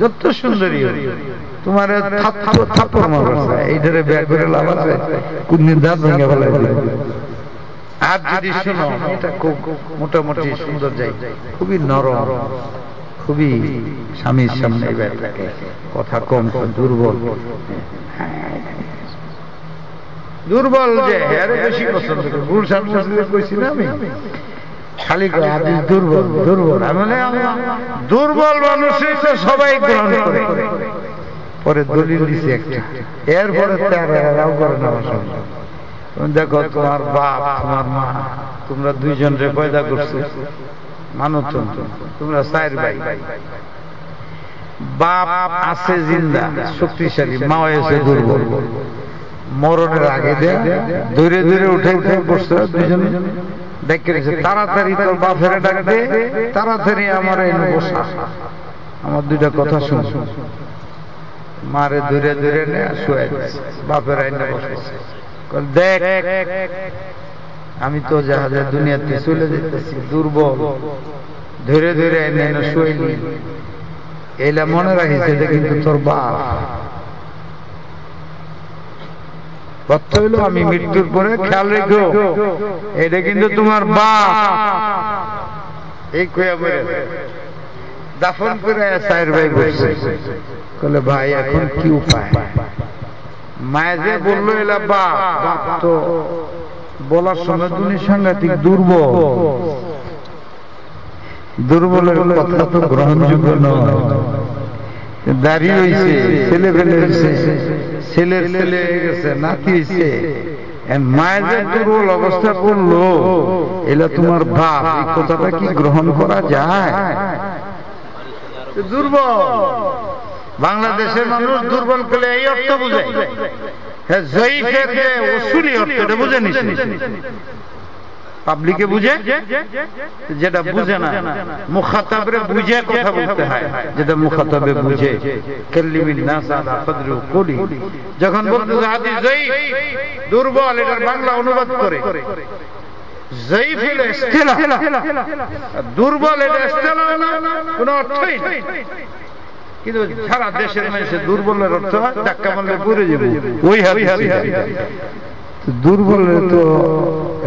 যত সুন্দরী তোমার থাপ্পড় মারবে এইটারে ব্যাগ করে লাভ আছে কোন দাঁত ভেঙে ফেলা আর যদি শোনো এটা খুব মোটামুটি সুন্দর যাই খুবই নরম খুবই স্বামীর সামনে থাকে কথা কম দুর্বল দুর্বল যে আরো বেশি পছন্দ করে গুলশান মসজিদে কইছি না আমি খালি দুর্বল দুর্বল মানে দুর্বল মানুষের তো সবাই গ্রহণ করে পরে দলিল দিছে একটা এরপরে তারাও করে না দেখো তোমার বাপ তোমার মা তোমরা দুইজন রে পয়দা করছো মানো তোমরা চার ভাই বাপ আছে জিন্দা শক্তিশালী মা হয়েছে দুর্বল মরণের আগে ধরে ধরে উঠে উঠে বসছে দুইজন দেখে রেখেছে তাড়াতাড়ি তোর বাপের ডাক দে তাড়াতাড়ি আমার এনে বসা আমার দুইটা কথা শুন মারে ধরে ধরে নে শুয়ে বাপের আইনে বসেছে দেখ আমি তো জাহাজের দুনিয়াতে চলে যেতেছি দুর্বল ধরে ধরে এনে শুইনি এইলা মনে রাখিস এটা কিন্তু তোর বাপ কথা হইলো আমি মৃত্যুর পরে খেয়াল রেখো এটা কিন্তু তোমার বাপ এই কইয়া বলে দাফন করে চার ভাই বসছে বলে ভাই এখন কি উপায় মায়ে যে বললো এলা বাপ তো বলার সময় তুমি সাংঘাতিক দুর্বল দুর্বলের কথা তো গ্রহণযোগ্য নয় দাঁড়িয়ে হয়েছে ছেলে ফেলে হয়েছে ছেলের ছেলে হয়ে গেছে নাতি হয়েছে মায়ের যে দুর্বল অবস্থা করলো এলা তোমার বাপ এই কথাটা কি গ্রহণ করা যায় দুর্বল বাংলাদেশের মানুষ দুর্বল করলে এই অর্থ বুঝে জয়ীফের যে ওসুলি অর্থ এটা বুঝে নিছে পাবলিকে বুঝে যেটা বুঝে না মুখাতাবে বুঝে কথা বলতে হয় যেটা মুখাতাবে বুঝে কাল্লিমিন নাস আলা কদরি কুলি যখন বলতে হাদিস জয়ীফ দুর্বল এটার বাংলা অনুবাদ করে জয়ীফের ইস্তিলাহ দুর্বল এটা ইস্তিলাহ না কোনো অর্থই নেই কিন্তু সারা দেশের মানুষের দুর্বলের অর্থ ধাক্কা মারলে পড়ে যাবে ওই হাদিস দুর্বলের তো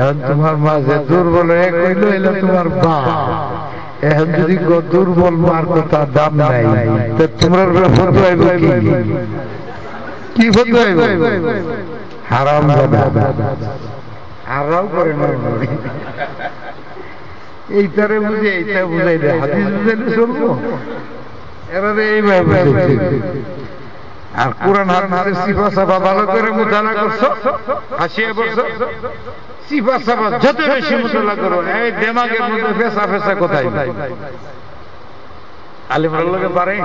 এখন তোমার মাঝে দুর্বল এক হইল এলো তোমার বাপ এখন যদি দুর্বল মার কথা দাম নাই তো তোমরা ফটো আইব কি ফটো আইব হারাম হারাম করে না এইটারে বুঝে এইটা বুঝাই দেয় হাদিস বুঝাইলে চলবো এবারে এইভাবে আর কোরআন হাদিসের সিফা সাফা ভালো করে মুতালা করছো হাসিয়ে বলছো সিফা সাফা যত বেশি মুতালা করো এই দিমাগের মধ্যে ফেসা ফেসা কোথায় আলেমরা লোকে পারে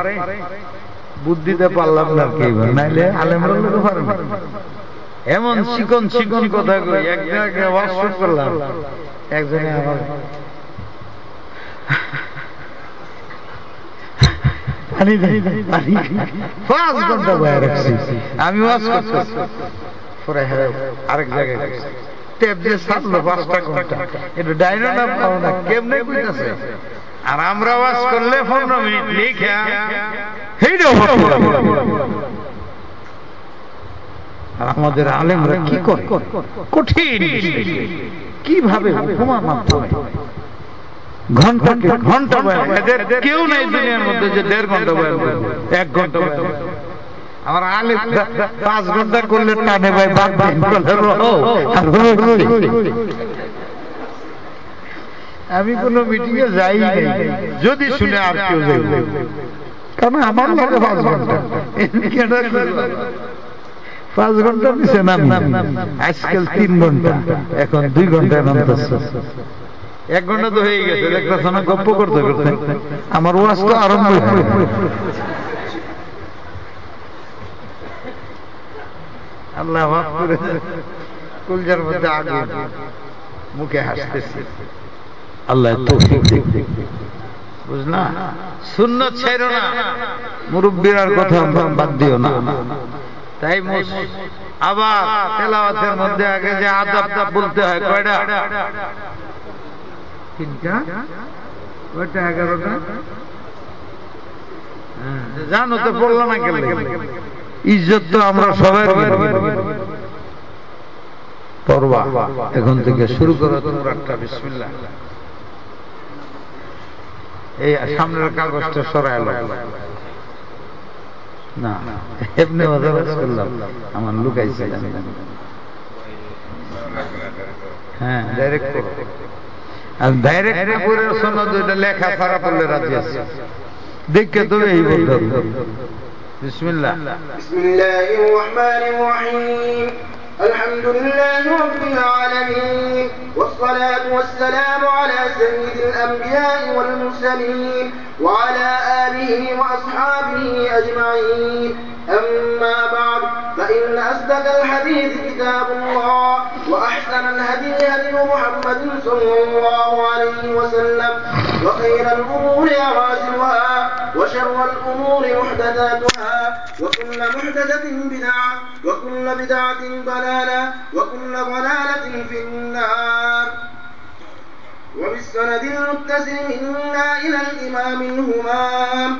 বুদ্ধিতে পারলাম না কি নাইলে আলেমরা লোকে পারে না এমন চিকন চিকন কথা কই একজনকে ওয়াজ শুরু করলাম একজনে আমার আমি আরেক জায়গায় টেপ দিয়ে ছাড়লো 5টা ঘন্টা একটু ডায়না পাও না কেমনে কইতাছে আর আমরা ওয়াজ করলে 15 মিনিট লিখা আর আমাদের আলেমরা কি করে কঠিন কিভাবে উপমা মাধ্যমে ঘন্টাকে ঘন্টা বয়ান এদের কেউ নাই দুনিয়ার মধ্যে যে 1.5 ঘন্টা বয়ান করবে 1 ঘন্টা বয়ান আমার আলেম 5 ঘন্টা করলে টানে ভাই বাদ আমি কোন মিটিং এ যাই নাই যদি শুনে আর কেউ যাই কারণ আমার লাগে 5 ঘন্টা 5 ঘন্টা দিছে না আজকাল 3 ঘন্টা এখন 2 ঘন্টা নামতেছে 1 ঘন্টা তো হয়ে গেছে দেখতেছ না গপ্প করতে করতে আমার ওয়াজ তো আরম্ভ হয়ে আল্লাহ মাফ করে কলজার মধ্যে আগে মুখে হাসতেছে আল্লাহ তৌফিক দিক বুঝনা সুন্নাত ছাইরো না মুরব্বিরার কথা বাদ দিও না তাই আবার তেলাওয়াতের মধ্যে আগে যে আদাবটা বলতে হয় কয়টা 3টা কয়টা 11টা জানো তো পড়লো না কেন? ইজ্জত তো আমরা সবাই পড়বা। এখন থেকে শুরু করো তোমরা একটা বিসমিল্লাহ। এই সামনের কাগজটা সরাই না, এমনি করলাম, আমার লুকাইছে। হ্যাঁ, ডাইরেক্ট করো। আর ডাইরেক্ট করে শোনো, দুইটা লেখা খারাপ করলে রাজি আছে, দেখে তবে এই বলতে হবে। বিসমিল্লাহ। বিসমিল্লাহির রহমানির রহিম। الحمد لله رب العالمين والصلاة والسلام على سيد الأنبياء والمرسلين وعلى آله وأصحابه أجمعين. أما بعد، فإن أصدق الحديث كتاب الله، وأحسن الهدي هدي محمد صلى الله عليه وسلم، وخير الأمور عوازمها، وشر الأمور محدثاتها، وكل محدثة بدعة، وكل بدعة ضلالة، وكل ضلالة في النار. وبالسند المتصل منا إلى الإمام الهمام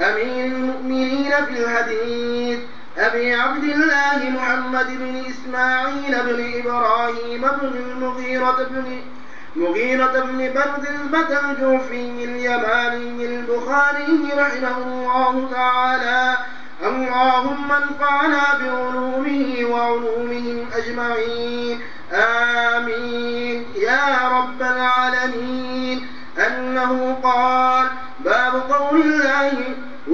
أمير المؤمنين في الحديث أبي عبد الله محمد بن إسماعيل بن إبراهيم بن المغيرة بن بردزبة الجوفي اليماني البخاري رحمه الله تعالى. اللهم انفعنا بعلومه وعلومهم أجمعين، آمين يا رب العالمين. أنه قال: باب قول الله: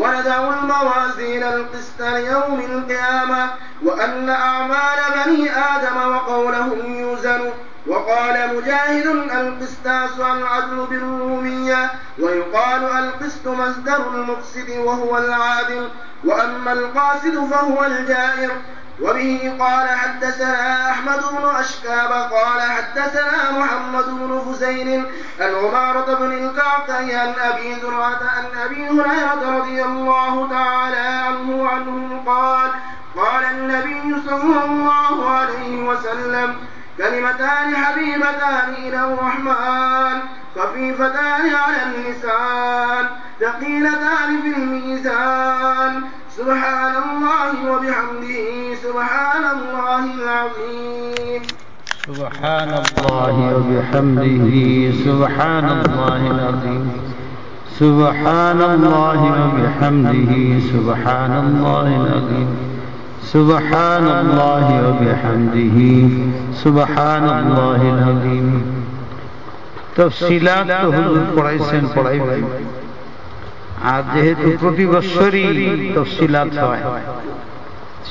ونضع الموازين القسط ليوم القيامة، وأن أعمال بني آدم وقولهم يوزن. وقال مجاهد: القسطاس العدل بالرومية، ويقال القسط مصدر المقسط وهو العادل، وأما القاسد فهو الجائر. وبه قال حدثنا أحمد بن أشكاب قال حدثنا محمد بن فزين عن عمارة بن الكعكي عن أبي زرعة عن أبي هريرة رضي الله تعالى عنه قال: قال النبي صلى الله عليه وسلم: كلمتان حبيبتان إلى الرحمن، خفيفتان على اللسان، ثقيلتان في الميزان، سبحان الله وبحمده، سبحان الله العظيم. سبحان الله وبحمده، سبحان الله العظيم. سبحان الله وبحمده، سبحان الله العظيم. سبحان الله وبحمده، سبحان الله العظيم. তফসিলাত তো হুজুর পড়াইছেন, পড়াইবেন। আর যেহেতু প্রতি বছরই তফসিলাত হয়,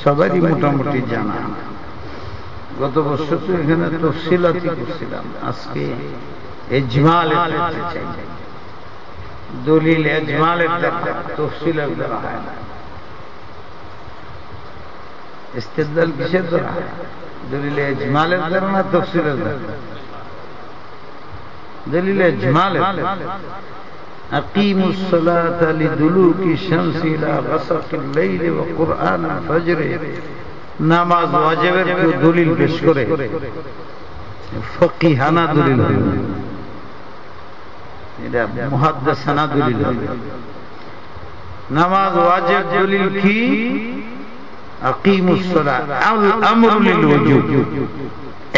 সবারই মোটামুটি জানা। গত বছর তো এখানে তফসিলাতই করছিলাম, আজকে ইজমালে করতে চাই। দলিল ইজমালের দ্বারা, তফসিলের দ্বারা হয় না। ইস্তেদলাল কিসের দ্বারা? দলিল ইজমালের দ্বারা না তফসিলের দ্বারা? দলিল ইজমালের দ্বারা। أقيموا الصلاة لدلوك الشمس إلى غسق الليل وقرآن الفجر। নামাজ ওয়াজিবের কেউ দলিল পেশ করে, ফকিহানা দলিল হবে, এটা মুহাদ্দিসানা দলিল হবে। নামাজ ওয়াজিব দলিল কি? আকিমুস সালাত আল আমরু লিল ওজুব,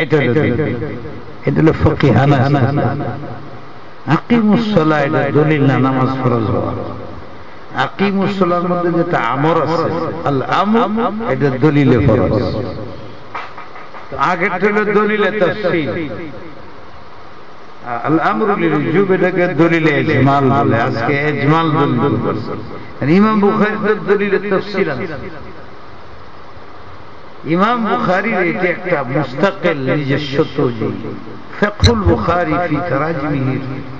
এটা হলো ফকিহানা। আকিমুস সালাত এটা দলিল না, নামাজ ফরজ হওয়া। আকিমুস সালাতের মধ্যে যেটা আমর আছে, আল আমর, এটা দলিলে ফরজ। আগের হলো দলিলে তাফসীল, আল আমরু লিল ওজুব এটাকে দলিলে ইজমাল বলে। আজকে ইজমাল দলিল করছে। ইমাম বুখারীর দলিলে তাফসীল আছে। ইমাম বুখারীর এটা একটা মুস্তাকিল নিজস্ব তৌজিহ। ফিকহুল বুখারী ফি তারাজিমিহি,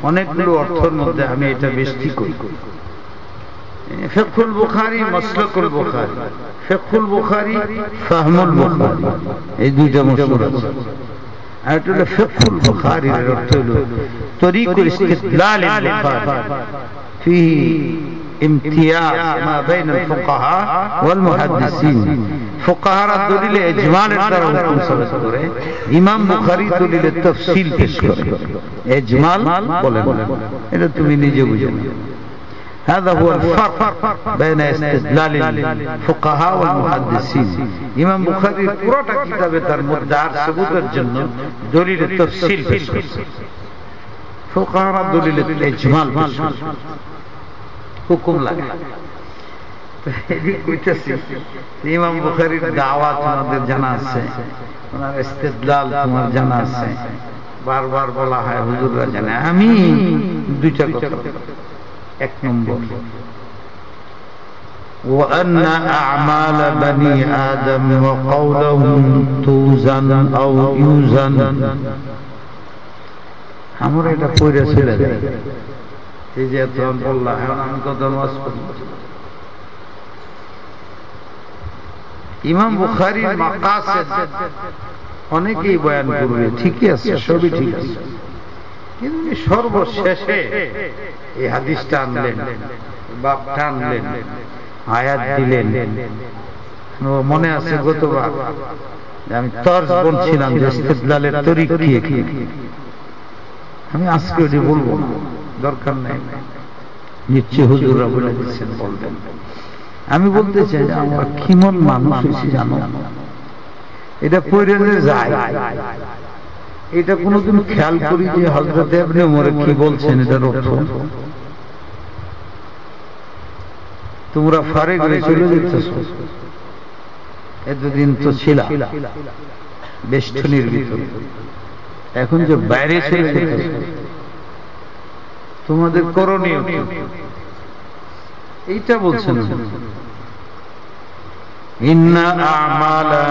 অনেকগুলো অর্থের মধ্যে আমি এটা বেশি করি। ফিকহুল বুখারী, মাসলাকুল বুখারী, ফিকহুল বুখারী, ফাহমুল বুখারী, এই দুইটা মশহুর আছে। আর এটা হলো ফিকহুল বুখারীর অর্থ হলো তরিকুল ইস্তিদলাল বুখারী ফিহি ইমতিয়াজ মা বাইনাল ফুকাহা ওয়াল মুহাদ্দিসিন। ফুকাহারা দলিলে ইজমালের দ্বারা হুকুম সাবিত করে, ইমাম বুখারী দলিলে তাফসীল পেশ করে। ইজমাল বলেন, এটা তুমি নিজে বুঝে নাও। هذا هو الفرق بين استدلال الفقهاء والمحدثين ইমাম বুখারী পুরোটা কিতাবে তার মুদ্দার সবুতের জন্য দলিলের তাফসীল পেশ করেছে ফুকাহারা দলিলের ইজমাল পেশ করেছে হুকুম লাগে কইতেছি ইমাম বুখারীর দাওয়াত আমাদের জানা আছে ওনার ইস্তিদলাল তোমার জানা আছে বারবার বলা হয় হুজুররা জানে আমি দুইটা কথা এক নম্বর وأن أعمال بني آدم وقولهم توزن أو يوزن আমরা এটা পড়ে ছেড়ে দেই এই যে তখন বললাম আমি কত নামাজ পড়ি ইমাম বুখারীর মাকাসিদ অনেকেই বয়ান করবে ঠিকই আছে সবই ঠিক আছে কিন্তু সর্বশেষে এই হাদিসটা আনলেন বাপটা আনলেন আয়াত দিলেন মনে আছে গতবার আমি তর্জ বলছিলাম যে ইস্তিদলালের তরিক কি আমি আজকে ওটি বলবো না দরকার নাই নিশ্চয় হুজুররা বলে দিচ্ছেন বলবেন আমি বলতে চাই যে আমরা কিমন মানুষ হয়েছি জানো এটা পড়ে যায় এটা কোনোদিন খেয়াল করি যে হযরত ইবনে ওমর কি বলছেন এটার অর্থ তোমরা ফারেক হয়ে চলে যেতেছ এতদিন তো ছিল বেষ্টনীর ভিতরে এখন যে বাইরে চলে যেতেছ তোমাদের করণীয় এইটা বলছেন ইন্না আমালা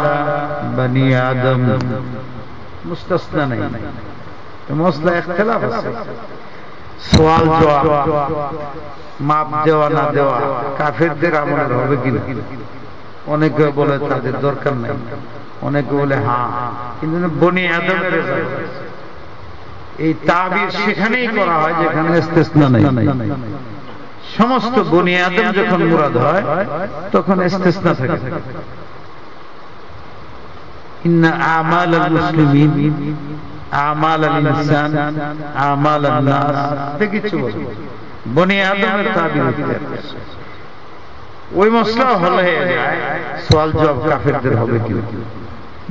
বনি আদম মুস্তাসনা নাই মসলা ইখতিলাফ আছে সওয়াল জবাব মাপ দেওয়া না দেওয়া কাফেরদের আমল হবে কিনা অনেকে বলে তাদের দরকার নাই অনেকে বলে হ্যাঁ কিন্তু বনি আদমের এই তাবির সেখানেই করা হয় যেখানে ইস্তিসনা নাই সমস্ত বনি আদম যখন মুরাদ হয় তখন ইস্তিসনা থাকে ইন্না আমালাল মুসলিমিন আমালাল ইনসান আমালান নাস দেখিছো বনি আদমের তাবির ওই মসলা হলে যায় সওয়াল জবাব কাফেরদের হবে কি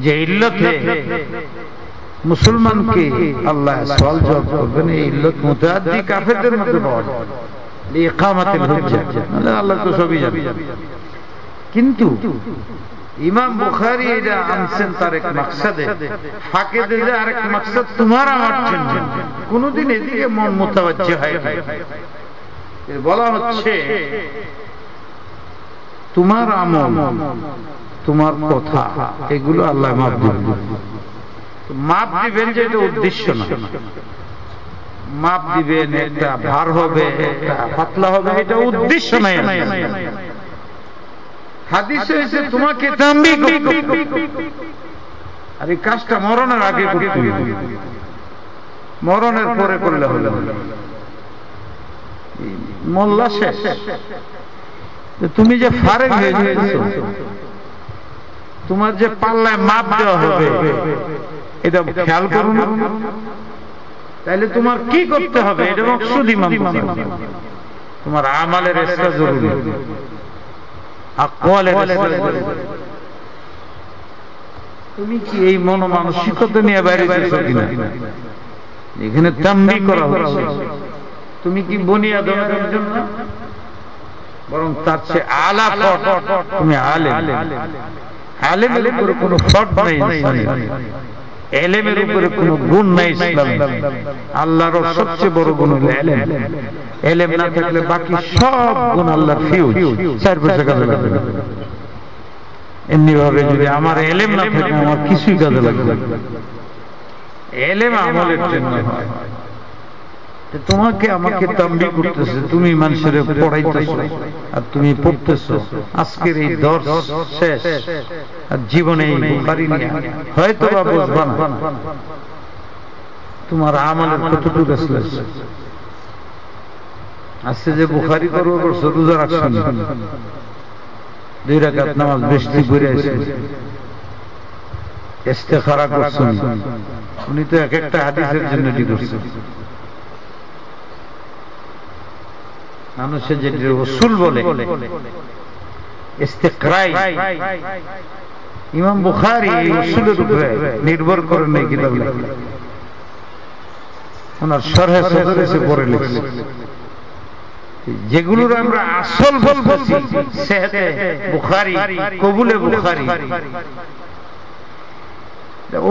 যে ইল্লতে মুসলমানকে আল্লাহ সওয়াল জবাব করবেন এই ইল্লত মুতাআদ্দি কাফেরদের মধ্যে পাওয়া যায় ইকামাতুল হুজ্জা আল্লাহ তো সবই জানে কিন্তু ইমাম বুখারী এটা আনছেন তার এক মাকসাদে ফাঁকে দিলে আরেক মাকসাদ তোমার আমার জন্য কোনদিন এদিকে মন মুতাওয়াজ্জিহ হয় না বলা হচ্ছে তোমার আমল তোমার কথা এগুলো আল্লাহ মাফ দিবেন মাফ দিবেন যে এটা উদ্দেশ্য না মাপ দিবেন একটা ভার হবে একটা পাতলা হবে এটা উদ্দেশ্য নাই হাদিসে এসে তোমাকে তাম্বিহ করতে আর এই কাজটা মরণের আগে করতে হবে মরণের পরে করলে হবে মোল্লা শেষ তুমি যে ফারেক হয়ে গেছো তোমার যে পাল্লায় মাপ দেওয়া হবে এটা খেয়াল করো না তাহলে তোমার কি করতে হবে এটা মাকসুদ ইমাম তোমার আমালের ইসলাহ জরুরি আকওয়ালের ইসলাহ জরুরি তুমি কি এই মনোমানসিকতা নিয়ে বাইরে যাচ্ছ কিনা এখানে তাম্বিহ করা হচ্ছে তুমি কি বনি আদমের জন্য বরং তার চেয়ে আলা পদ তুমি আলেম আলেমের উপরে কোনো ফট নাই এলেমের উপরে কোনো গুণ নাই ইসলামে আল্লাহর সবচেয়ে বড় গুণ হলো এলেম এলেম না থাকলে বাকি সব গুণ আল্লাহর ফিউজ চার পয়সা কাজে লাগবে না এমনি ভাবে যদি আমার এলেম না থাকে আমার কিছুই কাজে লাগবে না এলেম আমলের জন্য হয় তোমাকে আমাকে তাম্বিহ করতেছে তুমি মানুষের পড়াইতেছো আর তুমি পড়তেছো আজকের এই দর্শ শেষ আর জীবনে এই বুখারী নিয়ে হয়তো বা বুঝবা না তোমার আমলের কতটুকু আছে আজকে যে বুখারী করবো করছো রোজা রাখছো না 2 রাকাত নামাজ বৃষ্টি পড়ে আছে ইস্তেখারা করছেন উনি তো এক একটা হাদিসের জন্য ডি করছেন মানুষের যে উসুল বলে ইস্তিকরাই, ইমাম বুখারী এই উসুলের উপরে নির্ভর করে নেই কিতাব লেখেন। ওনার শরহে সদর এসে পড়ে লিখছে যেগুলোর আমরা আসল বলছি সেহতে বুখারী, কবুলে বুখারী,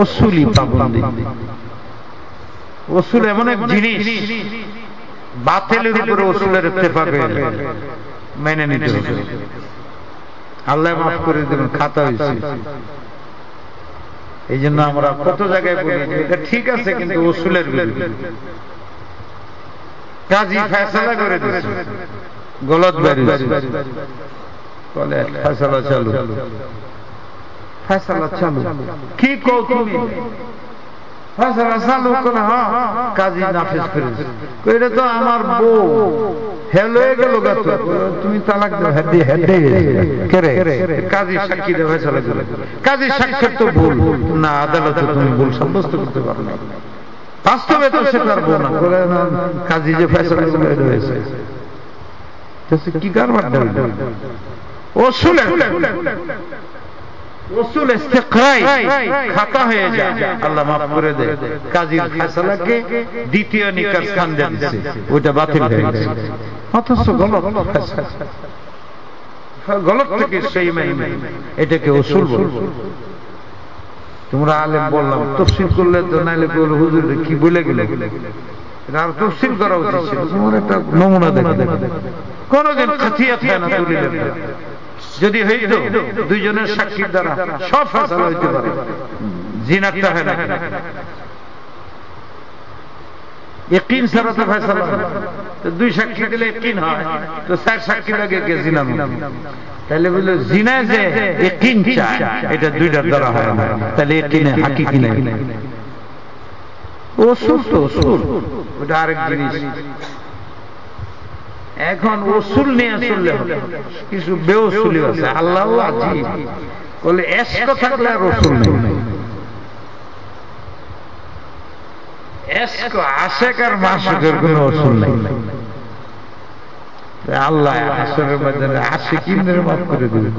উসুলি পাবন্দি। উসুল এমন এক জিনিস বাতিলের উপরে উসুলের ইত্তেফাক মেনে নিতে হবে। আল্লাহ মাফ করে দেবেন, খাতা হয়েছে। এই জন্য আমরা কত জায়গায় বলি এটা ঠিক আছে কিন্তু উসুলের বিরুদ্ধে। কাজী ফয়সালা করে দিয়েছে, গলত বেরিয়েছে, বলে ফয়সালা চালু, ফয়সালা চালু। কি কও তুমি? ফয়সালা চালু করে, হ্যাঁ কাজী নাফিজ করেছে। এটা তো আমার বউ, হেলো গেল গাছ, তুমি তালাক দাও। হেডে হেডে কেরে কাজী সাক্ষী দেবে, ফয়সালা করে। কাজী সাক্ষাৎ তো ভুল না, আদালতে তুমি ভুল সাব্যস্ত করতে পারো না। বাস্তবে তো সেটার বউ না, কাজী যে ফয়সালা করে হয়েছে কি কারবার দেবে? উসুল ইস্তিকরাই খাতা হয়ে যায়, আল্লাহ মাফ করে দেয়। কাজীর ফয়সালাকে দ্বিতীয় নিকার স্থান দিয়েছে, ওইটা বাতিল হয়ে গেছে। অথচ গলত গলত থেকে সেই মানে এটাকে উসুল বলে। তোমরা আলেম বললাম তফসিল করলে তো, নাইলে বলে হুজুর কি বলে গেলে, আর তফসিল করা উচিত ছিল। তোমার একটা নমুনা দেখে কোনদিন খাতিয়াত হয় না দলিলের। যদি হইতো দুইজনের সাক্ষীর দ্বারা সব ফয়সালা হইতে পারে, জিনারটা হয় না। ইয়াকিন ছাড়া তো ফয়সালা হয় না। দুই সাক্ষী দিলে ইয়াকিন হয়, তো চার সাক্ষী লাগে কে জিনা না। তাহলে বলে জিনা যে ইয়াকিন চায়, এটা দুইটার দ্বারা হয় না। তাহলে ইয়াকিনে হাকিকি নাই। উসুল তো উসুল, ওটা আরেক জিনিস। এখন উসুল নিয়ে চললে হবে, কিছু বেউসুলি আছে। আল্লাহ আজিব বলে এশক থাকলে আর উসুল নেই। এশক আশেক আর মাশুকের কোনো উসুল নেই। আল্লাহ আসরের ময়দানে আশিকিনদের মাফ করে দেবে,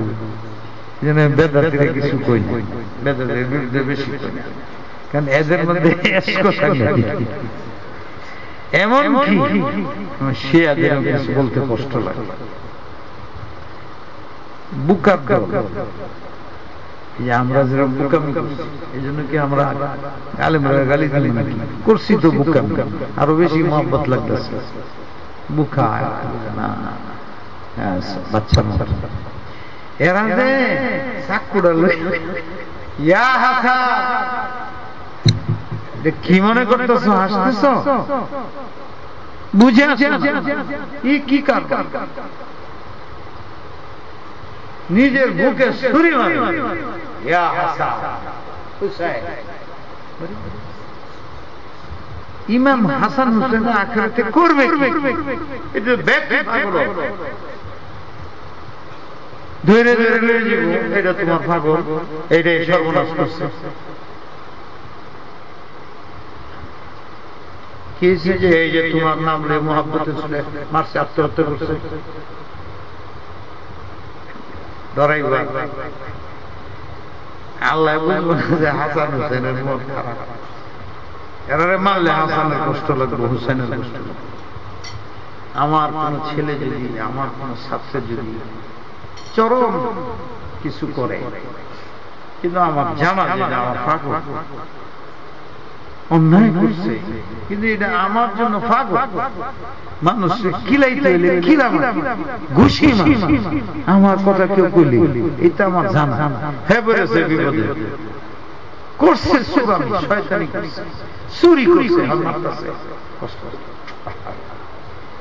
যেন বেদাতিরা কিছু কই না, বেদাতের বিরুদ্ধে বেশি কই না, কারণ এদের মধ্যে এশক থাকে। এমন কি শিয়াদের কিছু বলতে কষ্ট লাগে, বুকার দল। আমরা যেরকম বুকামি করছি, এই জন্য কি আমরা আলেমরা গালি গালি নাকি করছি? তো বুকামি আরো বেশি মহব্বত লাগতেছে। বুকা না বাচ্চা এরা যে চাকুড়া ইয়া হাসা কি মনে করতেছ? হাসতেছ? বুঝে কি কারবার? নিজের বুকে ছুরি মারে, ইয়া হাসা হুসাইন। ইমাম হাসান হুসেন আখিরাতে করবে কি? এটা ব্যাপক পাগল, ধরে ধরে লয়ে যাব, এটা তোমার পাগল, এটাই সর্বনাশ করছে। কি যে এই যে তোমার নাম লে মোহাব্বতে ছিল, মারছে, আত্মহত্যা করছে, ডরাইবা। আল্লাহ বুঝবো না যে হাসান হুসেনের মন খারাপ, এরারে মারলে হাসানের কষ্ট লাগবে, হুসেনের কষ্ট লাগবে। আমার কোন ছেলে যদি, আমার কোন ছাত্র যদি চরম কিছু করে, কিন্তু আমার জানা যে আমার পাগল অন্যায় করছে, কিন্তু এটা আমার জন্য পাগল, মানুষ কিলাইতে হইলে কিলাম, ঘুষি আমার কথা কেউ কইলে এটা আমার জানা, হ্যাঁ বলেছে বিপদে করছে, শয়তানি করছে, চুরি করছে,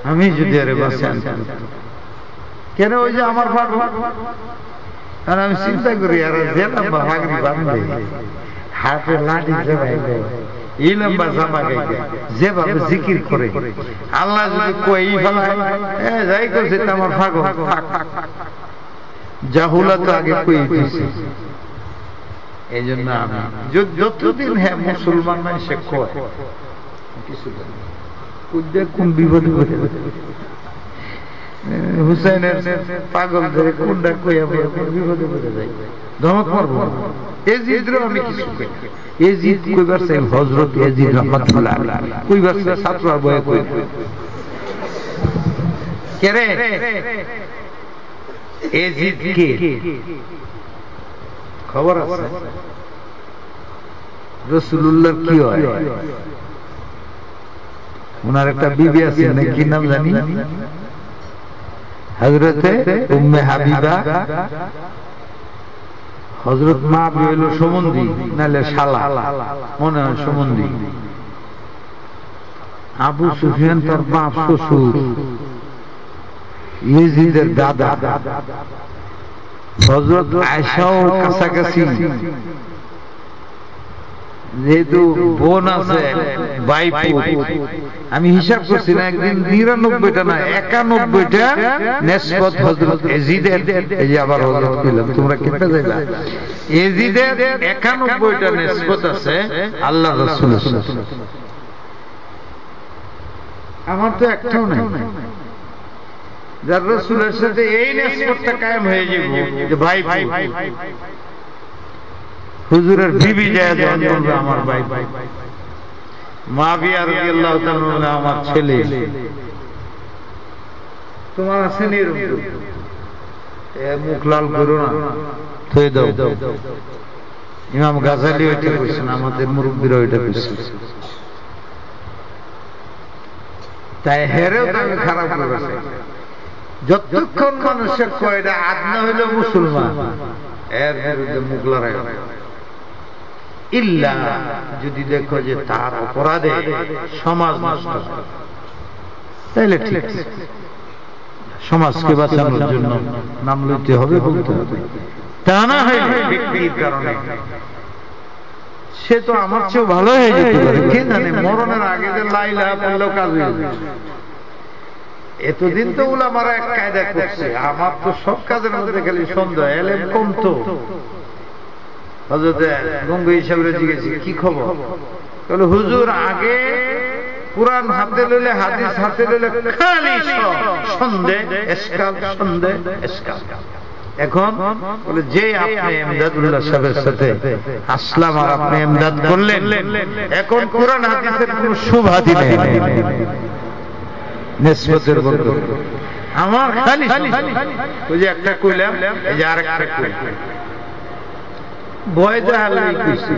আমি যদি আরে বাঁচে আনতাম কেন? ওই যে আমার পাগল। আর আমি চিন্তা করি, আর যেতাম ভাগরি বাঁধে হাতে লাঠি জমাই দেয়, এই লম্বা জামা গাইতে যেভাবে জিকির করে, আল্লাহ যদি কই ফেলায় যাই করছে আমার পাগল। জাহুলা তো আগে কই দিছে। এই জন্য আমি যতদিন হ্যাঁ মুসলমান মানে সে কয় কিছু কোন বিপদ করে হুসাইনের পাগল ধরে কোনটা কইয়া বিপদে পড়ে যায়, ধমক মারবো। এজিদরও আমি কিছু কই, এজিদ কইবার চাই হযরত এজিদ রাহমাতুল্লাহ আলাইহি, কইবার চাই ছাত্ররা বয়ে কই কে রে এজিদ কে খবর আছে? রাসূলুল্লাহ কি হয়? ওনার একটা বিবি আছে, কি নাম জানি, হযরতে উম্মে হাবিবা। হযরত মা হইল সুমন্দি, নালে শালা, মনে হয় সুমন্দি। আবু সুফিয়ান তার বাপ শ্বশুর, ইয়েজিদের দাদা। হযরত আয়েশাও কাছাকাছি, যেহেতু বোন আছে বাইপুত। আমি হিসাব করছি না, একদিন ৯৯টা না ৯১টা নেসবত হযরত এজিদের। এই যে আবার হযরত কইলাম, তোমরা কেটে যাইবা। এজিদের ৯১টা নেসবত আছে আল্লাহর রাসূলের সাথে। আমার তো একটাও নাই। যার রাসূলের সাথে এই নেসবতটা কায়েম হয়ে যাবে যে ভাই ভাই হুজুরের বিবি যায় বলবে আমার ভাই, মুআবিয়া রাদিয়াল্লাহু তাআলা আমার ছেলে। তোমার আছে নি এরকম? মুখ লাল করো না, থই দাও। ইমাম গাজালি ওইটা কইছেন, আমাদের মুরব্বিরা ওইটা কইছেন। তাই হেরেও তাকে খারাপ করেছে। যতক্ষণ মানুষের কয়টা আদনা হইল মুসলমান, এর বিরুদ্ধে মুখ লড়াই ইল্লা যদি দেখো যে তার অপরাধে সমাজ নষ্ট, তাইলে ঠিক, সমাজকে বাঁচানোর জন্য নাম লইতে হবে, বলতে হবে। তা না হইলে ব্যক্তির কারণে সে তো আমার চেয়ে ভালো হয়ে যেতে পারে, কে জানে মরণের আগে যে লা ইলাহা পড়লেও কাজ হয়ে যাবে। এতদিন তো উলামারা এক কায়দা করছে, আমার তো সব কাজের মধ্যে খালি সন্দেহ, এলেম কম তো। হযরতে গঙ্গোই সাহেবরে জিজ্ঞেস কি খবর, বলে হুজুর আগে কুরআন হাতে লইলে হাদিস হাতে লইলে খালি সন্দেহ এসকাল, সন্দেহ এসকাল। এখন বলে যে আপনি ইমদাদুল্লাহ সাহেবের সাথে আসলাম আর আপনি ইমদাদ করলেন, এখন কুরআন হাদিসের কোনো শুভহাতি নেই, নিসবতের বলতে আমার খালি ওই যে একটা কইলাম, এই যে আরেকটা কইলাম, ভয় দেখালেই কইছি।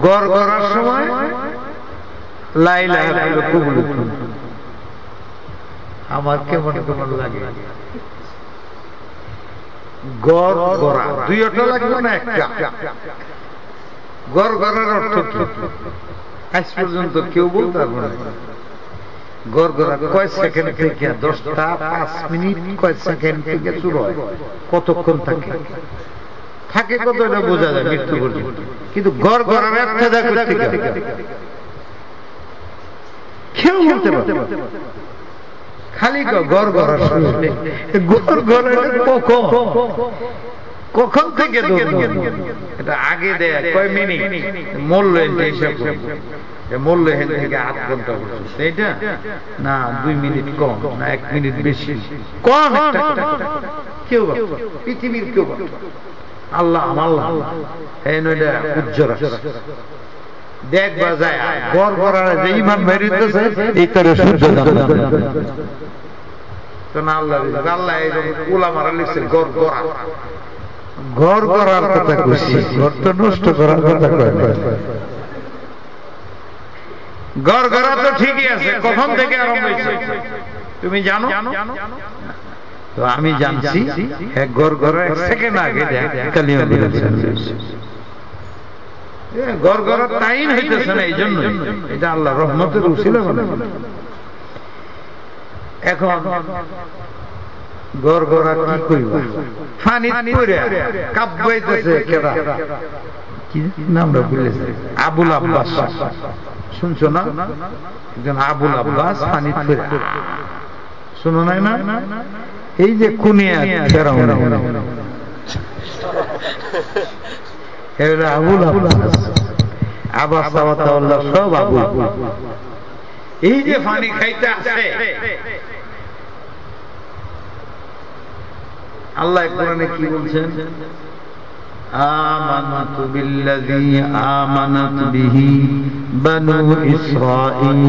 গড় গড়ার সময় লা ইলাহা ইল্লাল্লাহ কবুল করুন। আমার কেমন কেমন লাগে গড় গড়া, দুইটা লাগবে না একটা। গড় গড়ার অর্থ কি আজ পর্যন্ত কেউ বলতে পারবে না। গড় গড়া কয় সেকেন্ড থেকে 10টা 5 মিনিট, কয় সেকেন্ড থেকে শুরু হয়, কতক্ষণ থাকে থাকে কত এটা বোঝা যায় মৃত্যু পর্যন্ত। কিন্তু গড় গড়ার একটা করতে কেউ বলতে পারে খালি গড় গড়ার শুরু। গড় গড়ার কখন থেকে এটা আগে দেয় কয় মিনিট, মূল্য হিসাব মূল্য থেকে 8 ঘন্টা পর্যন্ত, এইটা না 2 মিনিট কম, না 1 মিনিট বেশি কম, কেউ পৃথিবীর কেউ আল্লাহ আল্লাহ এই নইটা উজ্জ্বল দেখবা যায়। গড় গড়ার যে ইমান মেরিতেছে এই তারে সূর্য দান তো না। আল্লাহ আল্লাহ এরকম উলামারা লিখছে গড় গড়া, গড় গড়ার কথা কইছি, গড় তো নষ্ট করার কথা কয় না। গড় গড়া তো ঠিকই আছে, কখন থেকে আরম্ভ হয়েছে তুমি জানো? তো আমি জানছি এক গড় গড়া 1 সেকেন্ড আগে কালিমা বলেছেন। গড় গড়ার টাইম হইতেছে না, এই জন্য এটা আল্লাহ রহমতের উসিলা বলে। এখন গড় গড়া কি কইবা, পানি পড়ে কাঁপাইতেছে কেডা, কি নামটা ভুলেছে, আবুল আব্বাস শুনছো না? একজন আবুল আব্বাস পানি পড়ে, শুনো নাই না? এই যে কুনিয়া ফেরাউন, এরা আবুল আব্বাস, আব্বাস তাওয়াল্লাহ সব আবুল। এই যে পানি খাইতে আসে আল্লাহ কোরআনে কি বলছেন? আমানতু বিল্লাযী আমানাত বিহি বানু ইসরাঈল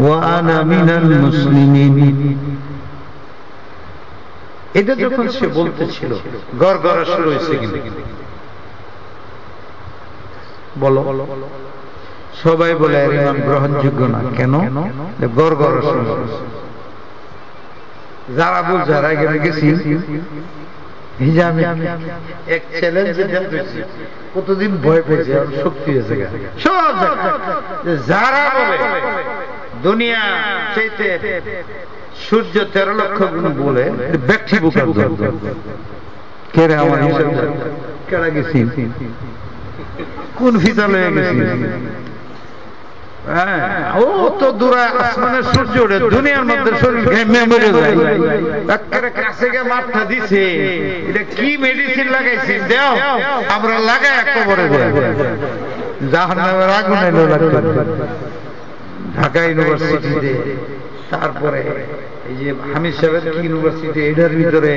ওয়া আনা মিনাল মুসলিমিন। এটা যখন সে বলতেছিল গড়গড়া শুরু হয়েছে কিন্তু বলো সবাই বলে এর ইমান গ্রহণযোগ্য না। কেন? গড়গড়া শুরু হয়েছে। যারা বলছে যারা গেছি এক চ্যালেঞ্জ কতদিন ভয় পেয়েছে শক্তি হয়েছে যারা বলে দুনিয়া চাইতে সূর্য 13 লক্ষ গুণ বলে ব্যক্তি বুকার কেড়ে আমার কেড়া গেছি কোন ফিতা লয়ে গেছি ও তো দূরে আসমানের সূর্য ওঠে দুনিয়ার মধ্যে শরীর ঘেমে মরে যায় একেবারে কাছে গিয়ে মাথা দিছে এটা কি মেডিসিন লাগাইছি দেও আমরা লাগাই কবরে দেয় জাহান্নামের আগুন এলো লাগতো ঢাকা ইউনিভার্সিটিতে তারপরে এই যে হামিদ সাহেবের ইউনিভার্সিটি এটার ভিতরে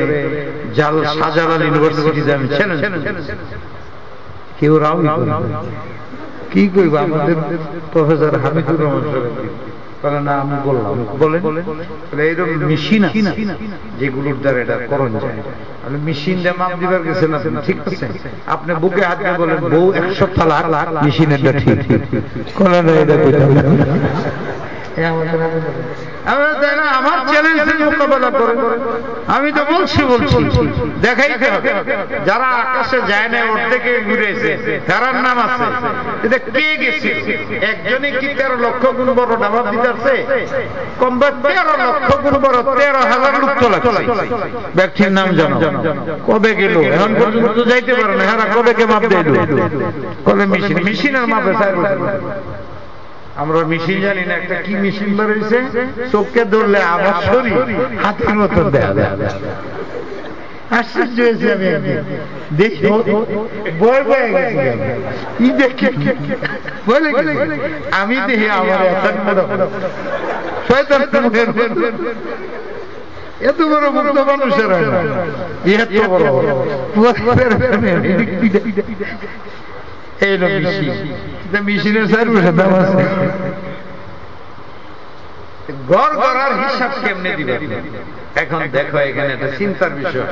শাহজালাল ইউনিভার্সিটিতে আমি ছিলেন কেউ রাও কি কইব আমাদের প্রফেসর হামিদুর রহমান সাহেব না আমি বললাম বলেন এইরকম মেশিন যেগুলোর দ্বারা এটা করণ যায় আমি মেশিন দিয়ে মাপ দিবার গেছিলাম ঠিক আছে আপনি বুকে হাত দিয়ে বলেন বউ 100 তালাক মেশিনের ঠিক কোন এটা আমার চ্যালেঞ্জের মোকাবেলা করে আমি তো বলছি দেখাই যারা আকাশে যায় না ওর থেকে ঘুরেছে তার নাম আছে এটা কে গেছে একজনই কি 13 লক্ষ গুণ বড় ডাবা দিতেছে কমবে 13 লক্ষ গুণ বড় 13,000 লোক তো লাগছে ব্যক্তির নাম জানো কবে গেল এখন পর্যন্ত যাইতে পারে না এরা কবে কে মাপ দিল কবে মেশিনের মাপে আমরা মেশিন জানি না একটা কি মেশিন বেরোইছে চোখকে ধরলে আমার শরীর হাতের মতো দেয়া যায় আশ্চর্য হয়েছে আমি দেখি বই বয়ে গেছি ই দেখি বলে আমি দেখি আমার এত বড় মুক্ত মানুষের হয় না এত বড় এই মেশিনের সার্ভিসের দাম আছে গড় গড়ার হিসাব কেমনে দিবে এখন দেখো এখানে একটা চিন্তার বিষয়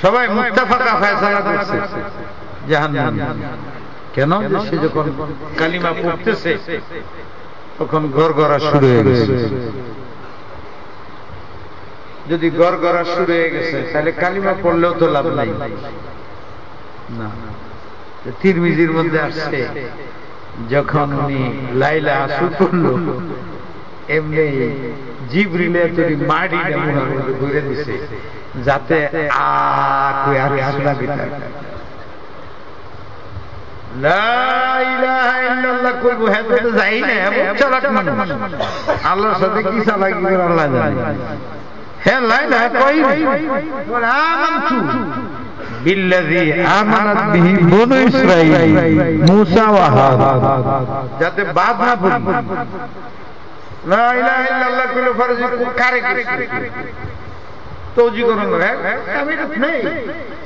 সবাই মুত্তাফাকা ফয়সালা করছে জাহান্নাম কেন সে যখন কালিমা পড়তেছে তখন গড় গড়া শুরু হয়ে গেছে যদি গড় গড়া শুরু হয়ে গেছে তাহলে কালিমা পড়লেও তো লাভ নাই না তিরমিজির মধ্যে আসছে যখন উনি লাইলা আসু করলো এমনি জিবরিলে তৈরি মাটি ঘুরে দিছে যাতে আর আসলা বিতার আল্লাহর সাথে কি চালাকি করে আল্লাহ জানে হ্যাঁ লাইলা কই বিল্লাযী আমানাত বিহি বনু ইসরাঈল মূসা ওয়া হারুন যাতে বাদ না পড়ে লা ইলাহা ইল্লাল্লাহ কইলে ফরজ কারে তৌজি করুন আমি তো নেই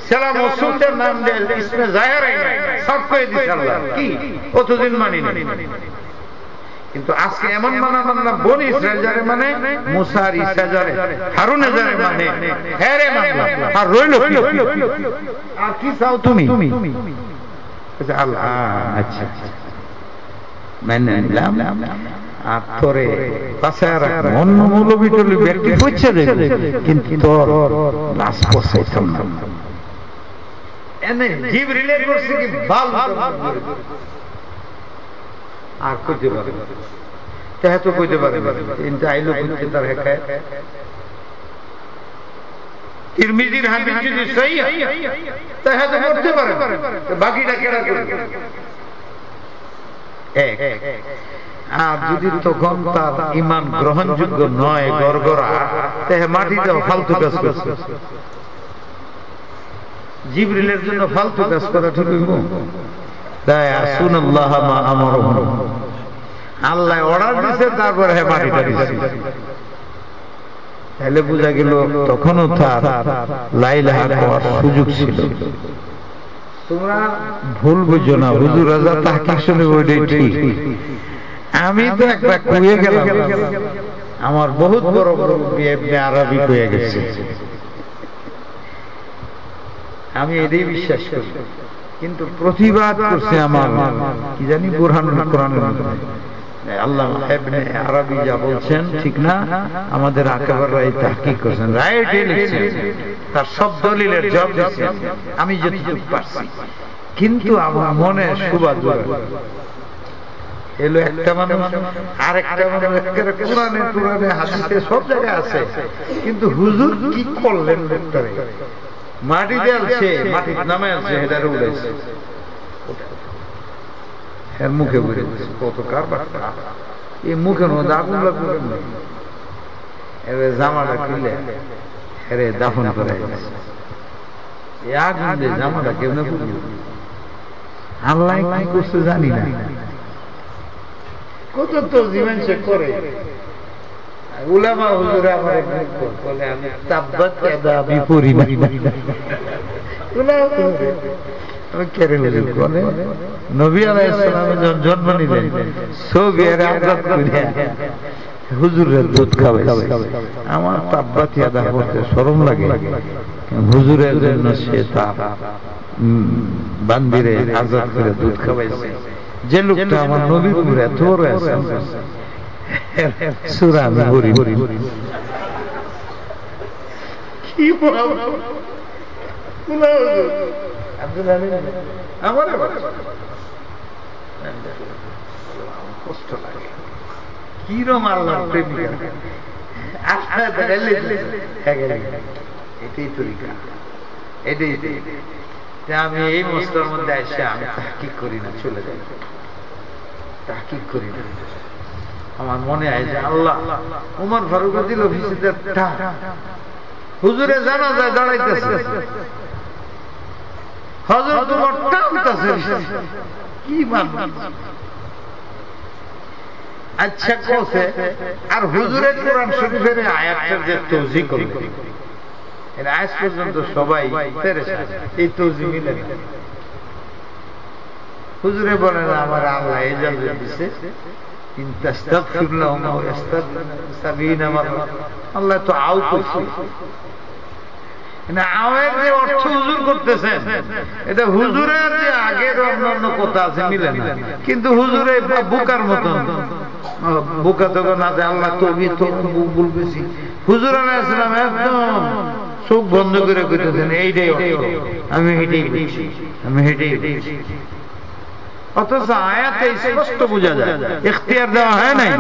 সালাম রাসূলের নাম দেন ইসমে জাহির সব কই দিছে আল্লাহ কি কতদিন মানি না কিন্তু আজকে এমন মানা বনি ইসরাইল যারে মানে মুসা আর ঈসা যারে হারুন যারে মানে হেরে মানলাম আর রইল আর কি চাও তুমি আল্লাহ আচ্ছা মানে নিলাম আর তোরে পাশে রাখ অন্য মৌলবী টলি ব্যক্তি হচ্ছে কিন্তু তোর লাশ পোষাইতাম না এনে জিবরিলে করছে কি বাল আর কইতে পারে তাহলে তো কইতে পারে কিন্তু আইলো কইতে তার হেকায় তিরমিজির হাদিস যদি সহি হয় তাহলে তো করতে পারে বাকিটা কেডা করবে এক আর যদি তখন তার ঈমান গ্রহণযোগ্য নয় গড়গড়া তাহলে মাটিতে ফালতু কাজ করছে জিবরিলের জন্য ফালতু কাজ করা ঠিক হইব আল্লাহ অর্ডার দিছে তারপরে মাটিটা দিছে তাহলে বোঝা গেল তখনও তার লা ইলাহা কওয়ার সুযোগ ছিল। তোমরা ভুল বুঝো না, হুজুর রাজা তাহকিক শুনে ওইটাই ঠিক। আমি তো একটা কুয়ে গেলাম, আমার বহুত বড় বড় ইবনে আরবি কয়ে গেছে, আমি এটাই বিশ্বাস করি। কিন্তু প্রতিবাদ করছে আমার কি জানি বুরহানুল কোরআনের আল্লামা ইবনে আরবি যা বলছেন ঠিক না, আমাদের আকাবাররা এই তাহকিক করেছেন, রাইটই লিখছেন, তার সব দলিলের জবাব দিয়েছেন আমি যতটুকু পারছি। কিন্তু আমার মনে সুবাদ এলো একটা মানুষ আর একটা মানুষ কোরআনে কোরআনে হাদিসে সব জায়গায় আছে, কিন্তু হুজুর কি করলেন লোকটারে মাটি দেয়ালছে, মাটির নামে আছে, হেডারে উড়াইছে, এর মুখে বুঝে কত কারবারটা, এই মুখের মধ্যে আগুন লাগবে, এবার জামাটা খুলে হেরে দাফন করে এই আগুন দিয়ে জামাটা কেউ না খুলে আল্লাহ কি করছে জানি না, কত তো জীবন সে করে। উলামা হুজুরে আমার বলে আমি তাব্বাত ইয়াদা আবি পড়ি না, আমি কেড়ে হুজুর বলে নবী আলাইহিস সালামের যখন জন্ম নিলেন সৌবিয়ার আজাদ করিয়া হুজুরের দুধ খাওয়াইছে, আমার তাব্বাত ইয়াদা পড়তে শরম লাগে, হুজুরের জন্য সে তার বান্দিরে আজাদ করে দুধ খাওয়াইছে। যে লোকটা আমার নবীর উপরে এত বড় আছে সূরা আমি পড়ি কি আমার কষ্ট লাগে, কিরম আল্লাহ প্রেমিকা এটাই তরিকা, এটাই। আমি এই মসলার মধ্যে এসে আমি তাহকিক করি না, চলে যাই, তাহকিক করি না। আমার মনে হয় যে আল্লাহ উমর ফারুক দিল হুজুরে জানা যায় দাঁড়াইতেছে, হযরত উমর টানতেছে, কি আচ্ছা কোসে আর হুজুরের কোরআন শরীফের আয়াতের যে তৌজিহ করবে এর আজ পর্যন্ত সবাই পেরেশান, এই তৌজিহ মিলে না। হুজুরে বলেন আমার আল্লাহ ইজাজত দিয়েছে ইন তাস্তাগফির লাহুম আও ইস্তাগফিরুনা মাররা, আল্লাহ তো আও করছে না, আওয়ের যে অর্থ হুজুর করতেছেন এটা হুজুরের যে আগের অন্যান্য কথা আছে মিলে না। কিন্তু হুজুরে বুকার মতন বুকা তো না যে আল্লাহ তবি তো বলবেছি, হুজুর আলাইহিস সালাম একদম চোখ বন্ধ করে কইতেছেন এইটাই আমি এটাই বলছি, আমি এটাই বলছি। অথচ আয়াতে স্পষ্ট বোঝা যায়, ইখতিয়ার দেওয়া হয় নাই।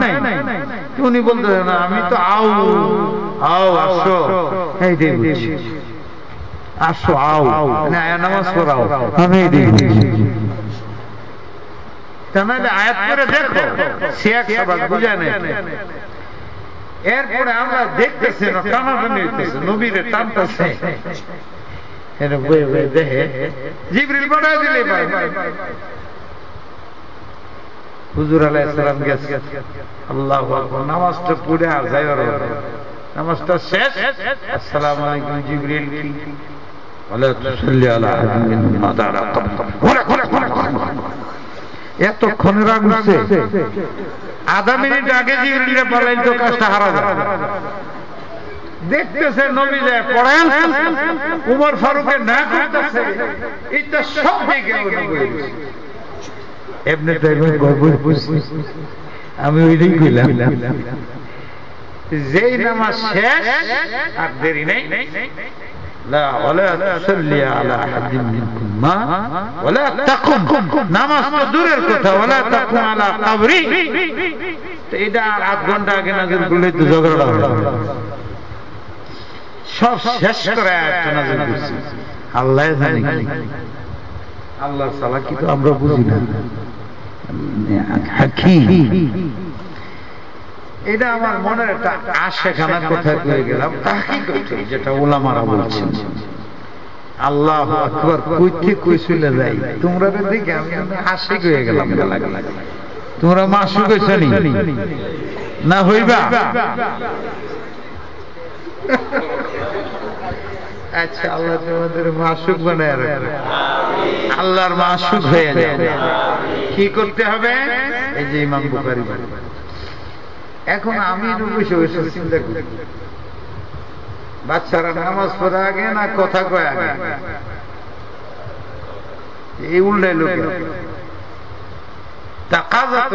উনি বলতেছেন না আমি তো আও আও আসো এইটাই বলছি, আসো আও না নামাজ পড়াও আমি এইটাই বলছি। তাহলে আয়াত করে দেখো শেখ সবাই বুঝা নেই। এরপরে আমরা দেখতেছি না টানাটানি হইতেছে, নবীরে টানতেছে, এর বই বই দেখে জিবরিল পাঠায় দিলে হুজুর আলাইহিস সালাম গেছে, আল্লাহু আকবার, নামাজটা পড়ে আর যাইবার নামাজটা শেষ, আসসালামু আলাইকুম জিবরিল ওয়ালা তুসাল্লি আলা আহাদিন মিনহুম মাতা আলা কবর, এতক্ষণে রাগ উঠছে, আধা মিনিট আগে জিবরিলে বলেন তো কাজটা হারা যায়। দেখতেছে নবী যায় পড়েন, উমর ফারুকের না করতেছে, এটা সব দিকে এমনি টাইমে গর্বই বুঝছি, আমি ওইটাই কইলাম যেই নামাজ শেষ আর দেরি নেই, লা ওয়ালা তুসাল্লি আলা আহাদিন মিনকুম মা ওয়ালা তাকুম, নামাজ তো দূরের কথা, ওয়ালা তাকুম আলা কবরি, তো এটা আধ ঘন্টা আগে নাযিল করলে তো ঝগড়া হবে, সব শেষ করে আয়াত নাযিল করছে। আল্লাহ জানে, আল্লাহর চালাকি তো আমরা বুঝি না। এটা আমার মনের একটা আশেখানা কথা কয়ে গেলাম, যেটা ওলামারা বলছেন। আল্লাহু আকবার কইতে কই চলে যাই, তোমরা দেখে আমি আশিক হয়ে গেলাম, তোমরা মাসুক হইছনি না হইবা আচ্ছা, আল্লাহ তোমাদের মাসুক বানায় রাখবে, আল্লাহর মাসুক হয়ে যাবে। কি করতে হবে? এই যে ইমাম বুখারী বলেন। এখন আমি বসে বসে চিন্তা করি, বাচ্চারা নামাজ পড়ে আগে না কথা কয় আগে? এই উল্টাই লোক তাকাযাত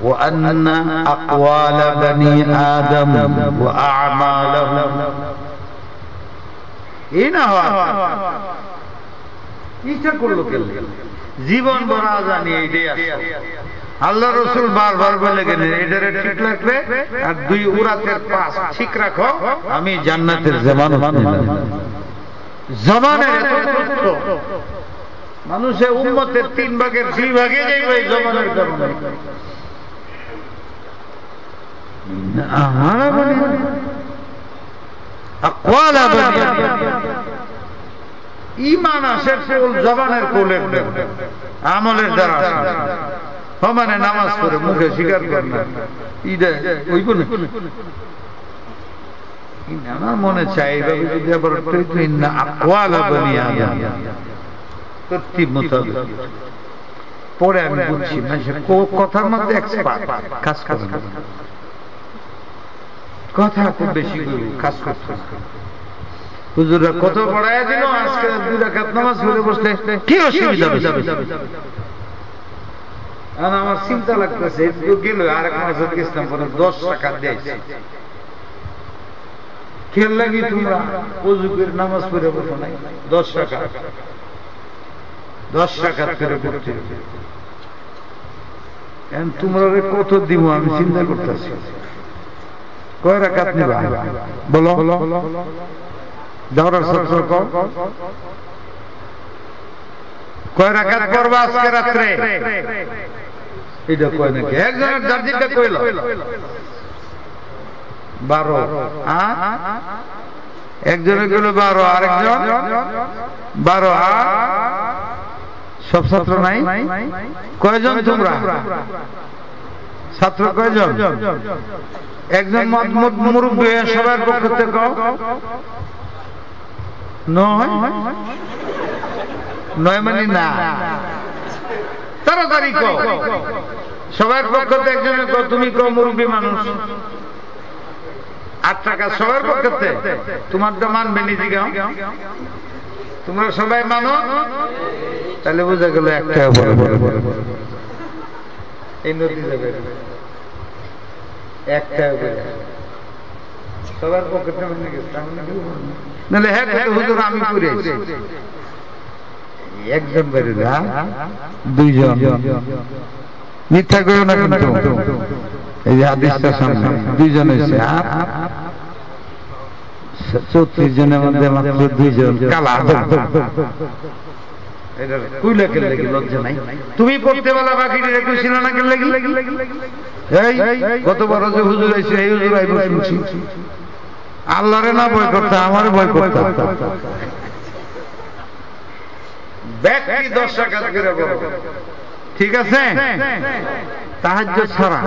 وأن أقوال بني آدم وأعمالهم ইচ্ছা করলো জীবন বড় জানি এইটাই আছে। আল্লাহ রসুল বারবার বলে গেলেন এটারে ঠিক রাখবে আর দুই উরাতের পাশ ঠিক রাখো, আমি জান্নাতের জামানত নিলাম। জমানের এত গুরুত্ব, মানুষের উম্মতের 3 ভাগের 2 ভাগে যাইবে এই জমানের কারণে। ঈমান আসে কেবল জবানের কোলের আমলের দ্বারা, মানে নামাজ পড়ে মুখে স্বীকার করে না, আমার মনে চাই এইভাবে যদি আবার পরে আমি বুঝছি কথার মধ্যে এক্সপার্ট, কাজ করে না, কথা খুব বেশি কাজ করছে। হুজুররা কত পড়াইয়া দিল, আজকে 2 রাকাত নামাজ পড়ে বসলে কি অসুবিধা হবে? আমার চিন্তা লাগতেছে গেল আরেক মাসে গেছিলাম, পরে 10 টাকা দিয়েছে। খেয়াল লাগি তোমরা ওযু করে নামাজ পড়ে বসো নাই, 10 টাকা 10 টাকা করে পড়তে। এখন তোমরা কত দিব আমি চিন্তা করতেছি। কয় রাকাত নিবা বলো? দাওরার ছাত্র কয় রাকাত পড়বা আজকে রাত্রে? এটা কয় নাকি একজনের দার্জিটা কইল 12, একজনে কইল 12, আরেকজন 12। সব ছাত্র নাই? কয়জন তোমরা ছাত্র? কয়জন? একজন মুরব্বী সবার পক্ষ থেকে নয় মানে না, তাড়াতাড়ি কও। সবার পক্ষ থেকে একজনে কও, তুমি কও মুরব্বী মানুষ 8 টাকা সবার পক্ষ থেকে। তোমারটা মানবে নিজে গাও, তোমরা সবাই মানো, তাহলে বোঝা গেল একটা এই নদী যাবে একটা সবার পক্ষে নাহলে হ্যাঁ হুজুর আমি করে একজন বেড়ে না 2 জন মিথ্যা করো না কিন্তু এই যে হাদিসটা সামনে 2 জন হয়েছে, 34 জনের মধ্যে মাত্র 2 জন কালা। তুমি পড়তে বলা বাকি ছিল না কেন লাগি? কত বড় যে হুজুর আইছে, এই হুজুর আইব শুনছি। আল্লাহরে না ভয় করতে, আমার ভয় করতে। ব্যক্তি 10 টাকা করে বড়, ঠিক আছে? তাহাজ্জুদ ছাড়া,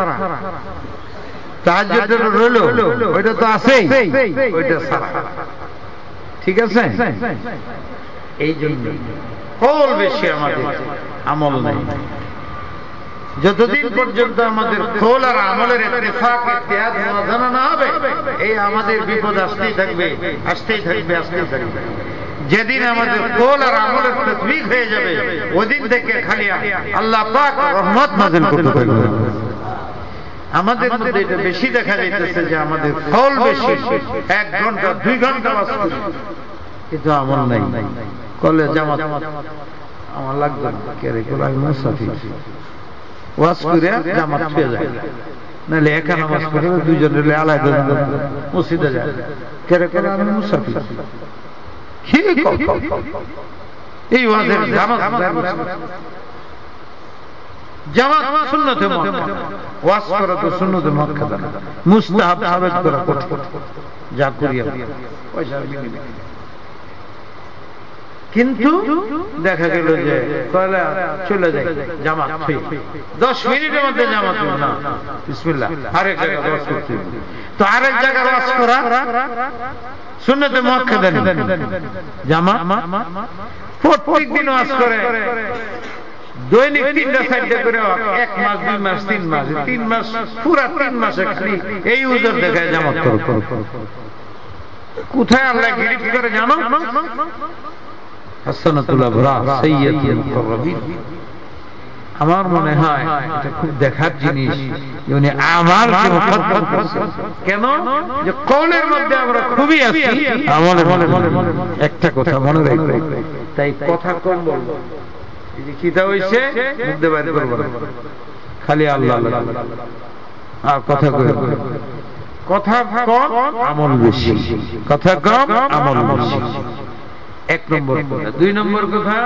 তাহাজ্জুদ রইল ওইটা তো আছেই, ওইটা ছাড়া, ঠিক আছে? এই জন্য কল বেশি, আমাদের আমল নাই। যতদিন পর্যন্ত আমাদের কল আর আমলের ইত্তেফাক ইত্তেহাদ মুওয়াজানা না হবে, এই আমাদের বিপদ আসতেই থাকবে, আসতেই থাকবে, আসতেই থাকবে। যেদিন আমাদের কল আর আমলের তাতবিক হয়ে যাবে, ওদিন থেকে খালি আল্লাহ পাক রহমত নাযিল করতে থাকবে। আমাদের মধ্যে এটা বেশি দেখা যাইতেছে যে আমাদের কল বেশি, 1 ঘন্টা 2 ঘন্টা ওয়াজ করি, কিন্তু আমল নাই। কলে জামাত আমার লাগবে না, কে রে কল আমি মুসাফির, ওয়াজ করে জামাত ছুঁয়ে যায়, নাহলে একা নামাজ পড়ে 2 জন রে আলাদা মসজিদে যায়, কে রে কল আমি মুসাফির। কি এই ওয়াজের জামাত, জামাত সুন্নতে মুআক্কাদা, ওয়াজ করা তো সুন্নতে মুআক্কাদা, মুস্তাহাব সাবেত করা কঠিন, যা করি পয়সা কিন্তু দেখা গেল যে কয়লা চলে যায় জামাত 10 মিনিটের মধ্যে জামাত না বিসমিল্লাহ আরেক জায়গায় ওয়াজ করতে তো আরেক জায়গায় ওয়াজ করা সুন্নতে মুআক্কাদা জামাত প্রত্যেকদিন ওয়াজ করে দৈনিক 3টা-4টা করে 1 মাস 2 মাস 3 মাস 3 মাস পুরা 3 মাসে খালি এই উজর দেখায় জামাত করো কোথায় আল্লাহ গিরিফ করে জানো হাসানাতুল আবরার সাইয়্যিদুল মুকাররাবিন আমার মনে হয় এটা খুব দেখার জিনিস উনি আমালকে মুকদ্দম করেছেন কেন যে কওলের মধ্যে আমরা খুবই আছি আমলের একটা কথা মনে রাখবেন তাই কথা কম বলবো এই যে কিতা হইছে মুখে বাইরে করব না খালি আল্লাহ আল্লাহ আর কথা কই কথা কম আমল বেশি কথা কম আমল বেশি এক নম্বর কথা 2 নম্বর কথা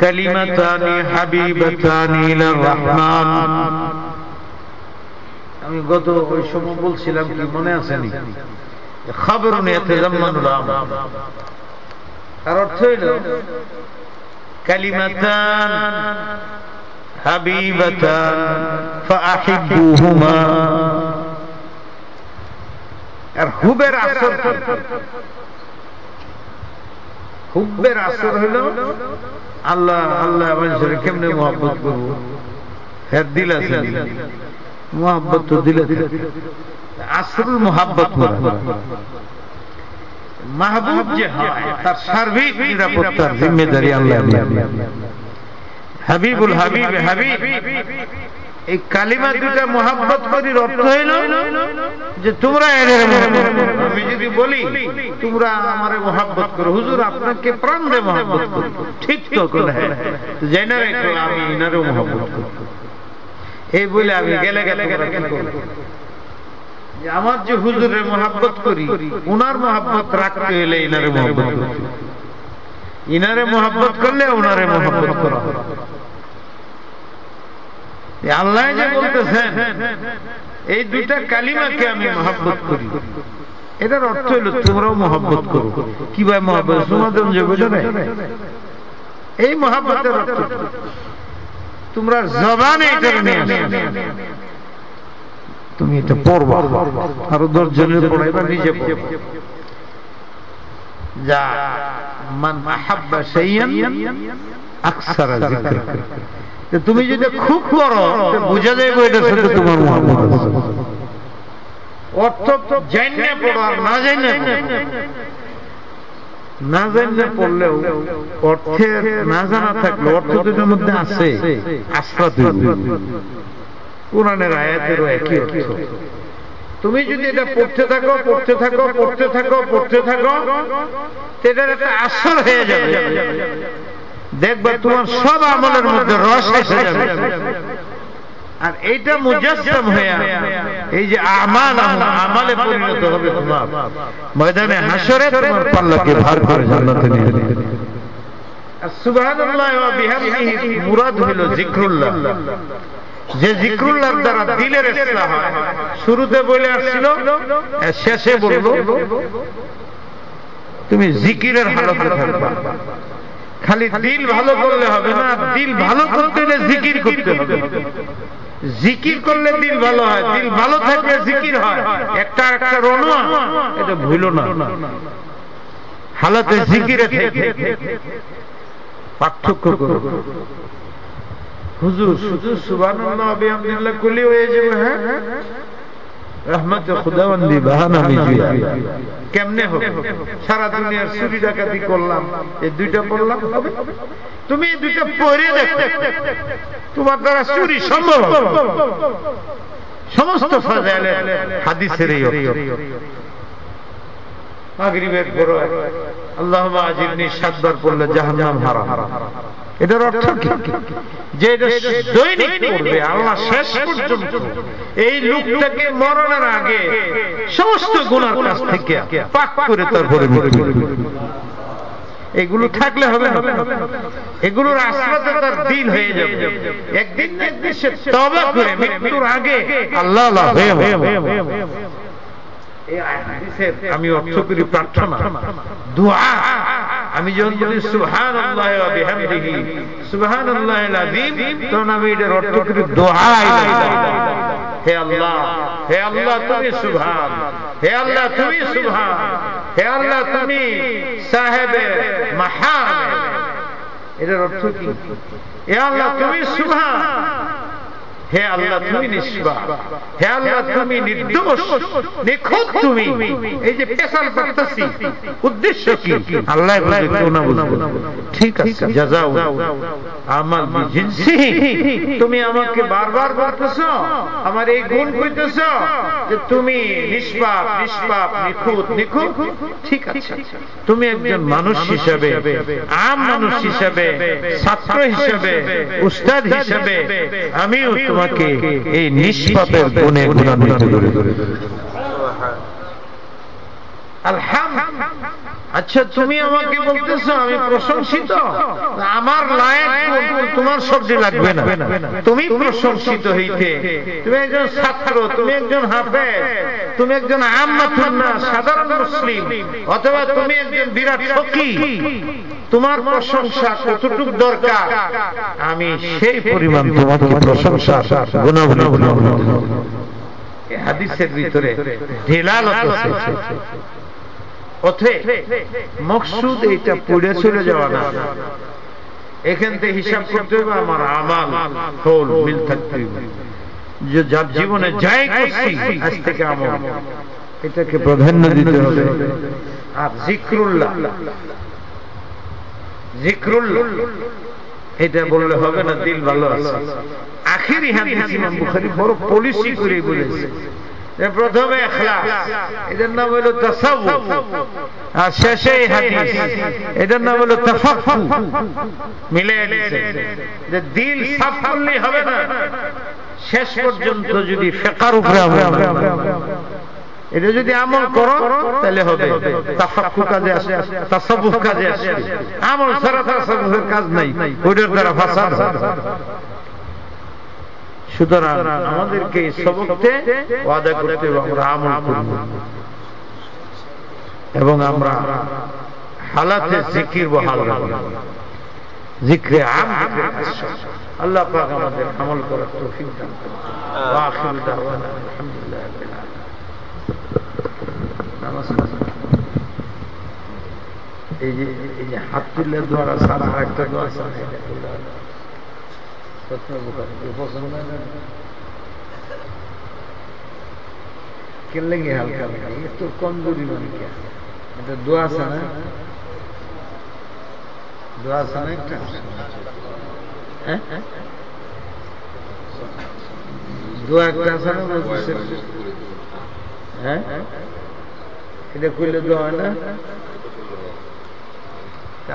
কালিমাতানি হাবিবাতানি ইলার রহমান আমি গত ওই সময় বলছিলাম কি মনে আছে নি খবরুন ইয়াতাজাম্মানুল আমাল তার অর্থ হলো কালিমাতান হাবিবাতান ফাআহিব্বুহুমা আর হুবের আসর হুবের আসর হলো আল্লাহ আল্লাহ মানুষের কেমনে মহব্বত করবো হ্যাঁ দিল আছে মহব্বত তো দিল আসরুল মহব্বত মাহবুব যে হয় তার সার্বিক নিরাপত্তার জিম্মেদারি আল্লাহ হাবিবুল হাবিব হাবিব এই কালিমা দুটা মহব্বত করির অর্থ হইল যে তোমরা এদের আমি যদি বলি তোমরা আমারে মহব্বত করো হুজুর আপনাকে প্রাণ দিয়ে মহব্বত করো ঠিক তো করে যাই না রেখো আমি ইনারও মহব্বত করব এই বলে আমি গেলে গেলে কি করব যে আমার যে হুজুরের মহব্বত করি উনার মহব্বত রাখতে হলে ইনারে মহব্বত করতে ইনারে মহব্বত করলে উনারে মহব্বত করা আল্লাহ যে বলতেছেন এই দুইটা কালিমাকে আমি মহব্বত করি এটার অর্থ হলো তোমরাও মহব্বত করো কিভাবে মহব্বত তোমাদের যে বুঝো না এই মহব্বতের অর্থ তোমরা জবানে এটা নিয়ে আসো তুমি এটা পড়বা আরো 10 জনের পড়াইবা নিজে পড়বা যা মান আহাব্বা শাইয়ান আকসারা যিকর তুমি যদি খুব করো বুঝা যাবে এটার সাথে তোমার মহব্বত আছে অর্থ জানলে পড়ো আর না জানলে না জানলে পড়লেও অর্থের না জানা থাকলে অর্থ দুটোর মধ্যে আছে আশ্রা দুই কোরআনের আয়াতেরও একই অর্থ তুমি যদি এটা পড়তে থাকো পড়তে থাকো পড়তে থাকো পড়তে থাকো এটার একটা আসর হয়ে যাবে দেখবা তোমার সব আমলের মধ্যে রস এসে যাবে আর এইটা মুজাসসাম হয়ে এই যে আমাল আমালে পরিণত হবে তোমার ময়দানে হাসরে তোমার পাল্লাকে ভার করে জান্নাতে নিয়ে যাবে সুবহানাল্লাহ ওয়া বিহামদিহি মুরাদ হলো জিকরুল্লাহ যে জিকরুল্লাহর দ্বারা দিলের ইসলাহ হয় শুরুতে বলে আসছিল শেষে বলবো তুমি জিকিরের হালতে থাকবা খালি দিল ভালো করলে হবে না দিল ভালো করতে হলে জিকির করতে হবে জিকির করলে দিল ভালো হয় দিল ভালো থাকলে জিকির হয় একটা একটা রনুয়া এটা ভুলো না হালতে জিকিরে থেকে পার্থক্য করো হুজুর শুধু সুবহানাল্লাহ ওয়া বিহামদিল্লাহ কইলে হয়ে যাবে হ্যাঁ রহমতে খুদাবন্দি বাহানা মিজুয়া কেমনে হবে সারা দুনিয়ার চুরি ডাকাতি করলাম এই দুইটা পড়লাম হবে তুমি এই দুইটা পড়ে দেখো তোমার দ্বারা চুরি সম্ভব সমস্ত ফাজাইলে হাদিসের এই অর্থ মাগরিবের পর আল্লাহুম্মা আজিরনি 7 বার পড়লে জাহান্নাম হারাম এটার অর্থ কি যে এটা দৈনিক পড়বে আল্লাহ শেষ পর্যন্ত এই লোকটাকে মরণের আগে সমস্ত গুনার কাছ থেকে পাক করে তারপরে মৃত্যু এগুলো থাকলে হবে না এগুলোর আশ্রয়তে তার দিন হয়ে যাবে একদিন না একদিন সে তওবা করে মৃত্যুর আগে আল্লাহ আল্লাহ হয়ে এই হাদিসের আমি অর্থ করি প্রার্থনা দোয়া আমি যখন বলি সুবহানাল্লাহ ওয়া বিহামদিহি সুবহানাল্লাহিল আযীম, তখন আমি এটার অর্থ করি দোয়া। হে আল্লাহ, হে আল্লাহ তুমি সুবহান, হে আল্লাহ তুমি সুবহান, হে আল্লাহ তুমি সাহেবে মাহাম। এটার অর্থ কি? হে আল্লাহ তুমি সুবহান, হে আল্লাহ তুমি নিষ্পাপ, হে আল্লাহ তুমি নির্দোষ, নিখুঁত তুমি। এই যে পেশাল করতেছি, উদ্দেশ্য কি? আল্লাহ বলে কেউ না বুঝবে, ঠিক আছে জাযাউ আমাল বিজিনসিহি। তুমি আমাকে বারবার বলতেছো, আমার এই গুণ কইতেছো যে তুমি নিষ্পাপ, নিষ্পাপ, নিখুঁত, নিখুঁত, ঠিক আছে। তুমি একজন মানুষ হিসেবে, আম মানুষ হিসেবে, ছাত্র হিসেবে, উস্তাদ হিসেবে আমিও তোমাকে এই নিষ্পাপের গুণে গুণান্বিত করে। আলহামদুলিল্লাহ। আচ্ছা তুমি আমাকে বলতেছো আমি প্রশংসিত, আমার লায়েক তোমার শব্দে লাগবে না, তুমি প্রশংসিত হইতে। তুমি একজন ছাত্র, তুমি একজন হাফেজ, তুমি একজন আম্মাতুন নাস সাধারণ মুসলিম, অথবা তুমি একজন বিরাট ফকিহ, তোমার প্রশংসা কতটুকু দরকার আমি সেই পরিমাণ তোমাকে প্রশংসা গুণাবলী এই হাদিসের ভিতরে দিলালত আছে। অতএব মকসুদ এটা পড়ে চলে যাওয়া না, এখান থেকে হিসাব করতে হবে আমার আমাল কওল মিল থাকতে হবে। যে যার জীবনে যাই করছি আজ থেকে আমল, এটাকে প্রাধান্য দিতে হবে। আর জিকরুল্লাহ, জিকরুল্লাহ এটা বললে হবে না দিল ভালো আছে। আখেরি হাদিস ইমাম বুখারী বড় পলিসি করে বলেছে, প্রথমে ইখলাস, এটার নাম হলো তাসাউফ, আর শেষে হাদিস, এটার নাম হলো তাফাক্কুহ। মিলে দিয়েছে যে দিল সাফ করলে হবে না, শেষ পর্যন্ত যদি ফিকহের উপরে এটা যদি আমল করো তাহলে হবে। তাফাক্কুহ কাজে আসে, তাসাউফ কাজে আসে, আমল ছাড়া তাসাউফের কাজ নাই, ওইটার দ্বারা ফাসাদ। সুতরাং আমাদেরকে এই সবকতে ওয়াদা করতে হবে আমরা আমল করব, এবং আমরা হালাতে জিকির বহাল রাখব, জিকরে আম। আল্লাহ পাক আমাদের আমল করার তৌফিক দান করুন। ওয়া আখিরু দাওয়ানা আলহামদুলিল্লাহি রাব্বিল আলামিন। এই যে হাত তুলে দোয়া ছাড়া আরেকটা দোয়া আছে, लेंगे हल्का ये तो कमजोरी बन गया। मतलब दुआ से ना, दुआ से ना दुआ एक से ना हैं এটা কইলে দোয়া হয় না।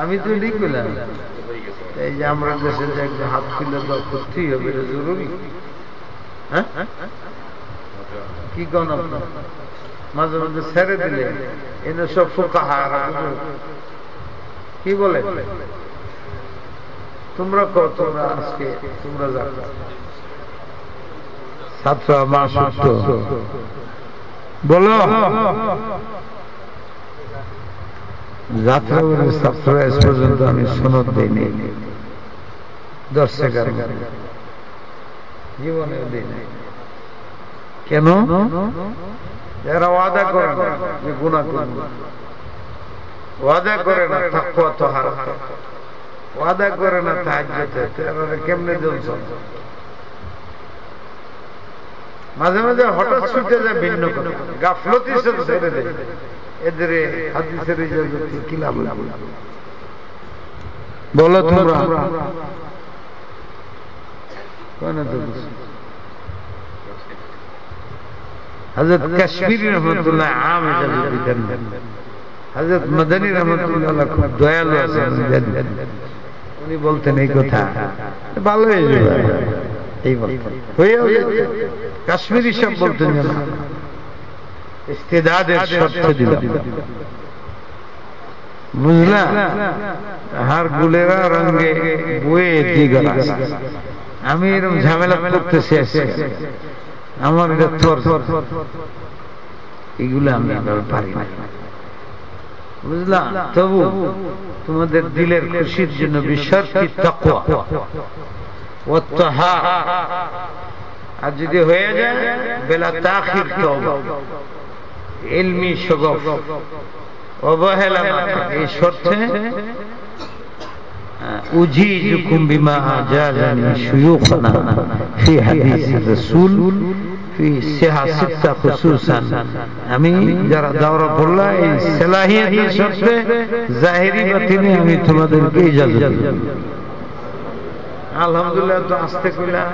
আমি তো লিখলাম এই যে আমরা দেশে যে একজন হাত খুলে দোয়া করতেই হবে, এটা জরুরি। হ্যাঁ কি কোন আপনার মাঝে মাঝে ছেড়ে দিলে এনে সব ফুকাহারা কি বলে, তোমরা কো তোমরা আজকে তোমরা যাও ছাত্র আমার সত্য বলো যাত্রা ছাত্র আজ পর্যন্ত আমি সনদ দিইনি, 10 জীবনে দিই নাই। কেন? এরা ওয়াদা করে না যে গুনাহ করব, ওয়াদা করে না তাকওয়া তাহারা, ওয়াদা করে না তাহাজ্জুদে, এরা কেমনে চলছে? মাঝে মাঝে হঠাৎ ছুটে যায় ভিন্ন কথা, গাফলতি সাথে ছেড়ে দেয়। এদের হাদিসের ইজাজত কি লাভ? বলো তোমরা কোন তো হযরত কাশ্মীরি রহমাতুল্লাহ আম ইজাজত দিতেন, হযরত মদনী রহমাতুল্লাহ খুব দয়ালু আছেন, উনি বলতেন এই কথা ভালো হয়ে যাবে, এই বলতেন হয়েও যেত। কাশ্মীরি সব বলতেন না, ইস্তেদাদের শর্ত দিলাম, বুঝলা? হার গুলেরা রঙে বয়ে দিগলা। আমি এরকম ঝামেলা করতেছি, আমার এটা থর, এগুলো আমি পারি না। বুঝলা? তবু তোমাদের দিলের খুশির জন্য বিশর্তি তাকওয়া ওয়া তাহা, আর যদি হয়ে যায় বেলা তাখির তওবা, ইলমি শগফ অবহেলা না থাকে, এই শর্তে উজিজুকুম বিমা আজাজানি শুয়ুখনা ফি হাদিসির রাসূল ফি সিহা সিত্তা খুসুসান, আমি যারা দাওরা পড়লা এই সালাহিয়াতের শর্তে জাহিরি বাতিনি আমি তোমাদেরকে ইজাজত দিই। আলহামদুলিল্লাহ। তো আস্তে কইলা,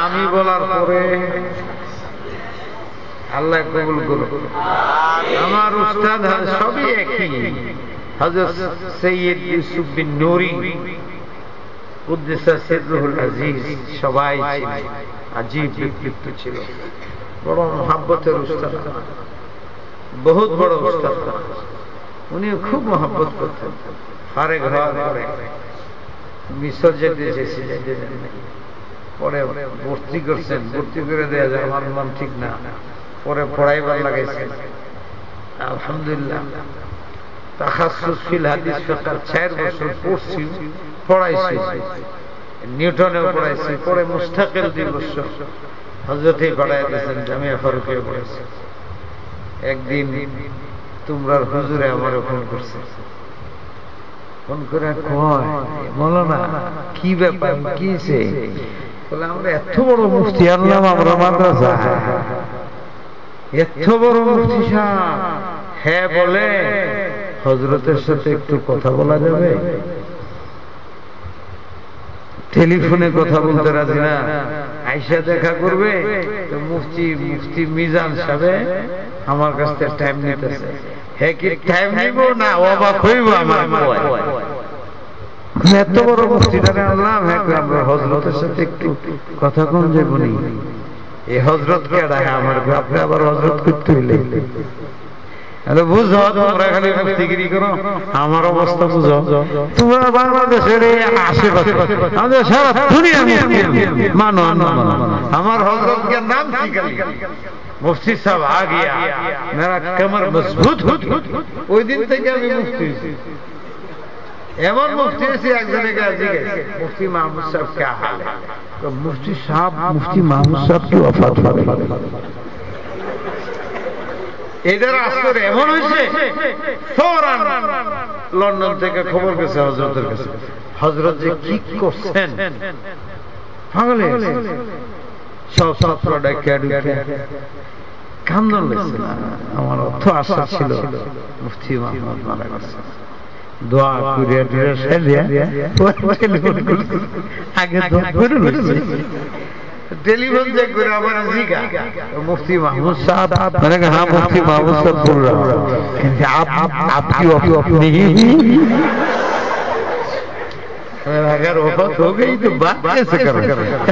আমি বলার পরে আল্লাহ কবুল করুন। আমার উস্তাদ সবই একই, হযরত সৈয়দ ইউসুফ বিন নূরি কুদ্দিসা সিররুল আজিজ, সবাই আজীব ব্যক্তিত্ব ছিল, বড় মহব্বতের উস্তাদ, বহুত বড় উস্তাদ। উনি খুব মহব্বত করতেন। ফারেক হওয়ার পরে মিশর যেতে চেয়েছিলেন, পরে ভর্তি করছেন, ভর্তি করে দেয়া যায় আমার মন ঠিক না, পরে পড়াইবার লাগাইছেন। আলহামদুলিল্লাহ। তাখাসসুস ফিল হাদিস ফিকার 4 বছর পড়ছি, পড়াইছি, নিউটনেও পড়াইছি, পরে মুস্তাকিল 2 বছর হযরতে পড়াই দিয়েছেন, জামিয়া ফারুকে পড়াইছি। একদিন তোমরার হুজুরে আমারে ফোন করছে, ফোন করে কয়, মৌলানা কি ব্যাপার, কি সে? বলে আমরা এত বড় মুফতি আনলাম আমরা মাদ্রাসা, এত বড় মুফতি সাহেব। হ্যাঁ বলে হযরতের সাথে একটু কথা বলা যাবে? টেলিফোনে কথা বলতে রাজি না, আইসা দেখা করবে। তো মুফতি মিজান সাহেব আমার কাছ থেকে টাইম নিতেছে। হ্যাঁ কি টাইম নিব না অবাক হইব আমার, এত বড় মুফতিটাকে আনলাম, হ্যাঁ আমরা হযরতের সাথে একটু কথা কম যাবনি। এই হযরত কে ডাকে আমার, আপনি আবার হযরত করতে হইলে বুঝো, তোমরা খালি মুফতিগিরি করো, আমার অবস্থা বুঝো। তোমরা বাংলাদেশের আশেপাশে আমাদের সারা দুনিয়া মানো, আমার হযরত কে নাম শিখালি, মুফতি সাহেব আ গিয়া, মেরা কমর মজবুত। ওই দিন থেকে আমি মুফতি, এমন মুফতি এসে একজনে কাছে গেছে, মুফতি মাহমুদ সাহেব কে হাল है? तो मुफ्ती साहब, मुफ्ती महमूद साहब की वफात हो गई। এদের আসর এমন হয়েছে, ফৌরান লন্ডন থেকে খবর গেছে হযরতের কাছে, হযরত যে কি করছেন, পাগল হয়ে গেছে। সব ছাত্র ডাকিয়া ঢুকে কান্দন লাগছে। আমার অর্থ আশা ছিল মুফতি মাহমুদ মারা গেছে, দোয়া করে আগে टेलीफोन से मुफ्ती महमूद साहब, मैंने कहा हाँ मुफ्ती महमूद साहब बोल रहा हूँ, आपकी अपनी ही अगर वफात हो गई तो बात कैसे करें?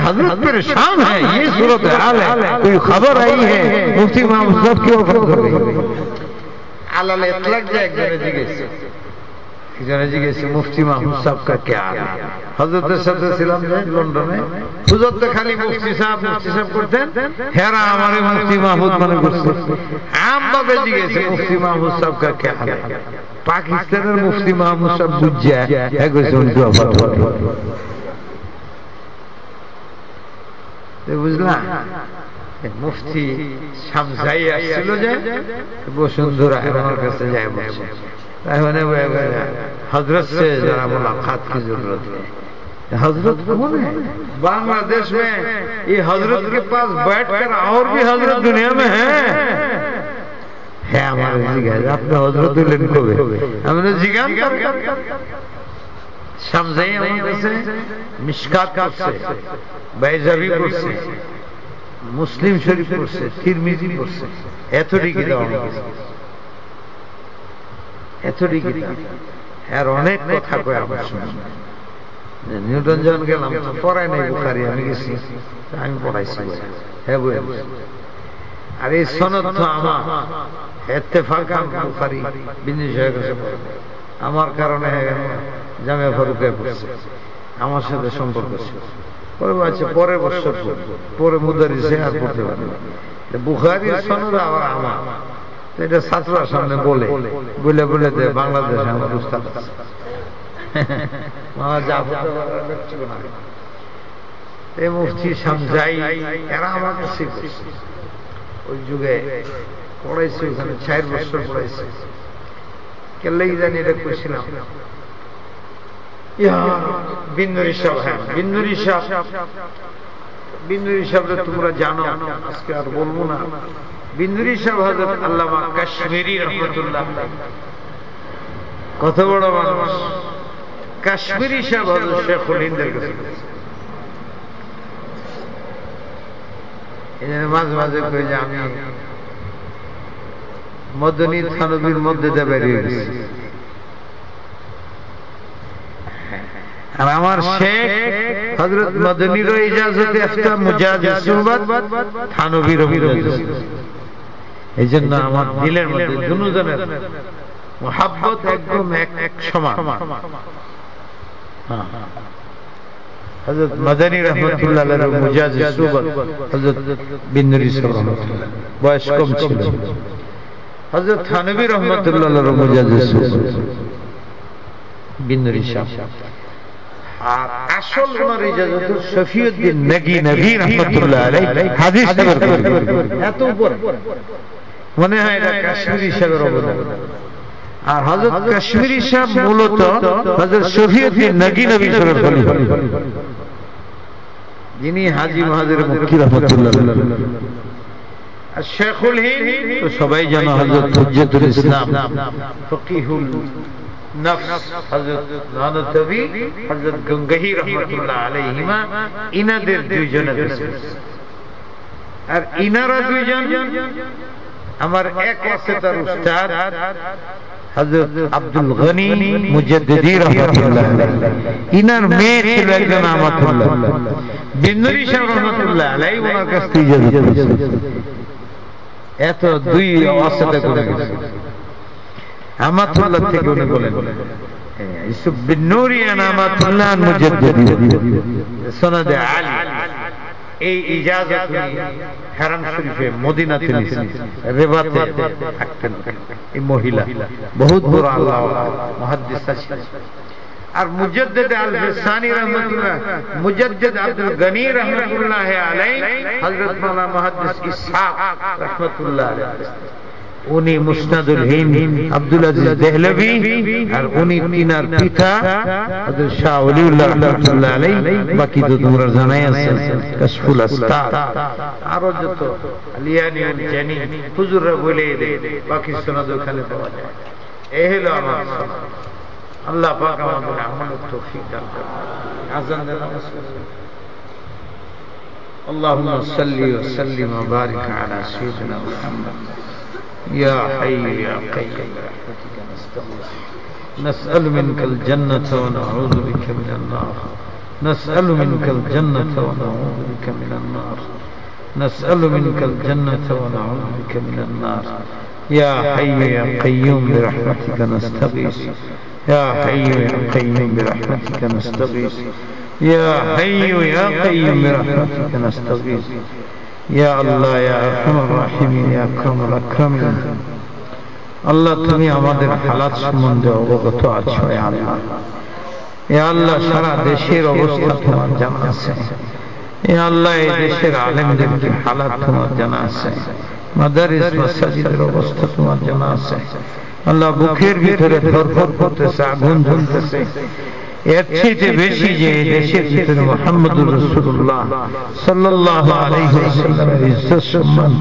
हजरत परेशान है, ये सूरत हाल है, कोई खबर आई है मुफ्ती महमूद साहब की वफात हो गई। आलाल इतलाक जाए জিজ্ঞেস মুফতি মাহমুদ সাহেব কা क्या हाल है? হযরতের সাথে ছিলাম লন্ডনে, হুজুর তো খালি মুফতি সাহেব করতেন, হেরা আমারে মুফতি মাহমুদ মনে করছে। আম ভাবে জিজ্ঞেস মুফতি মাহমুদ সাহেব কা क्या हाल है? পাকিস্তানের মুফতি মাহমুদ সাহেব বুঝা একজন ওয়াফাত হলো। বুঝলা, মুফতি শামসাই আসছিল যে বসুন্ধরা আমার কাছে যায় বসে, हजरत से जरा मुलाकात की जरूरत है। हजरत कौन है? बांग्लादेश में ये हजरत के पास बैठकर और भी हजरत दुनिया में है हमारे जिज्ञासा, आपने हजरत को हमने जिज्ञासा समझाई আমাদের কাছে মিশকাত করছে, বাইজাবি করছে, মুসলিম শরীফ করছে, তিরমিজি করছে, এতটুকু দাও এতটুকু। আর অনেক কথা কয় আমার শুনুন। নিউটন যখন গেলাম পড়াই নাই বুখারী, আমি গেছি, আমি পড়াইছি। হ্যাঁ আর এই সনদ তো আমার ইত্তেফাকান বুখারী বিজনেস হয়ে গেছে, আমার কারণে জামিয়া ফারুকে পড়ছে, আমার সাথে সম্পর্ক ছিল। পরে বলছে পরের বছর পরে মুদারিসে আর পড়তে পারবে বুখারীর সনদ আবার আমার। এটা ছাত্রর সামনে বলে বলে বলে বাংলাদেশে আমার উস্তাদ আছে এই মুফতি সামজাই এরা আমাকে শিখেছে ওই যুগে পড়াইছে ওখানে 4 বছর পড়াইছে কেলেই জানি এটা কইছিলাম বিন্দুরি সাহেব হ্যাঁ বিন্দুরি সাহেব তোমরা জানো আজকে আর বলবো না বিন্দুরি সাহেব হযরত আল্লামা কাশ্মীরি রহমাতুল্লাহ কত বড় মানুষ কাশ্মীরি সাহেব হযরত শেখুল হিন্দের কাছে মাঝে মাঝে কই যে আমি মদনী থানবীর মধ্যে দিয়ে বেরিয়ে গেছি আর আমার শেখ হযরত মদনীর ইজাজতে একটা মুজাহিদ সুহবত থানবীর ইজাজত এই জন্য আমার দিলের মধ্যে দুজনের মুহাব্বত একদম এক সমান হযরত মদনী রাহমাতুল্লাহ আলাইহি মুজাহিদ সুহবত হযরত বিন্দুরি সাহেব রাহমাতুল্লাহ বয়স কম ছিল হযরত থানবী রাহমাতুল্লাহ আলাইহি মুজাহিদ সুহবত বিন্দুরি সাহেব আর আসল ওনার ইজাজত শফিউদ্দিন নগী নবী রাহমাতুল্লাহ আলাইহি হাদিস নগর এত উপর মনে হয় এটা কাশ্মীরি সাহেবের অবদান আর হযরত কাশ্মীরি সাহেব মূলত হযরত শফিউদ্দিন নগী নবী সাহেবের খলিফা যিনি হাজী মুহাজির মক্কি রাহমাতুল্লাহ আলাইহি আর শেখুল হিন্দ তো সবাই জানো হযরত হুজ্জাতুল ইসলাম ফকিহুল নফস হযরত নানতবী হযরত গঙ্গহি রাহমাতুল্লাহ আলাইহিমা ইনাদের দুইজনের আর ইনারা দুইজন আমার এক ওয়াসিতার উস্তাদ হযরত আব্দুল গনি মুজাদ্দিদি রাহমাতুল্লাহ আলাইহি ইনার মেয়ে ছিল একজন আমাতুল্লাহ বিন্দুরি সাহেব রাহমাতুল্লাহ আলাইহি ওনার কাছ থেকে ইজাজত পেয়েছে এত দুই ওয়াসিতা করে গেছে আমাতুল্লাহ থেকে উনি বলেন ইউসুফ বিন নূরি আমাতুল্লাহ মুজাদ্দিদি সনদে আলী এই ইজাজত হারাম শরীফে মদিনাতে নিছেন রিবাতে থাকতেন এই মহিলা বহুত বড় আল্লাহ মুহাদ্দিস ছিলেন আর মুজাদ্দিদ আল-ফিসানি রাহমাতুল্লাহ মুজাদ্দিদ আব্দুল গনি রাহমাতুল্লাহ আলাইহি হযরত মাওলানা মুহাদ্দিস ইসহাক রাহমাতুল্লাহ আলাইহি উনি মুসনাদুল হিন্দ আব্দুল আজিজ দেহলভী আর উনি তিনার পিতা হযরত শাহ ওলিউল্লাহ রাহমাতুল্লাহ আলাইহি বাকি তো তোমরা জানাই আছে কাশফুল আস্তার আর যত আলিয়ানিউল জানি হুজুররা বলে দেয় বাকি সনদ ওখানে পাওয়া যায় এই হলো আমার সনদ আল্লাহ পাক আমাদের আমলের তৌফিক দান করুন আযান দেন নামাজ আল্লাহুম্মা সাল্লি ওয়া সাল্লিম ওয়া বারিক আলা সাইয়্যিদিনা মুহাম্মদ يا حي يا قيوم برحمتك نستغيث نسأل منك الجنة ونعوذ بك من النار نسأل منك الجنة ونعوذ بك من النار نسأل منك الجنة ونعوذ بك من النار يا حي يا قيوم برحمتك نستغيث يا حي يا قيوم برحمتك نستغيث يا حي يا قيوم برحمتك نستغيث يا الله يا ارحم الراحمين يا اكرم الاكرمين আল্লাহ তুমি আমাদের হালাত সম্বন্ধে অবগত আছো হে আল্লাহ হে আল্লাহ সারা দেশের অবস্থা তোমার জানা আছে হে আল্লাহ এই দেশের আলেমদের হালাত তোমার জানা আছে মাদারিস মাসাজিদের অবস্থা তোমার জানা আছে আল্লাহ বুকের ভিতরে ধরফর করতেছে আগুন জ্বলতেছে এর চেয়ে বেশি যে দেশের ভিতরে মুহাম্মদুর রাসূলুল্লাহ সাল্লাল্লাহু আলাইহি ওয়াসাল্লামের ইজ্জত সম্মান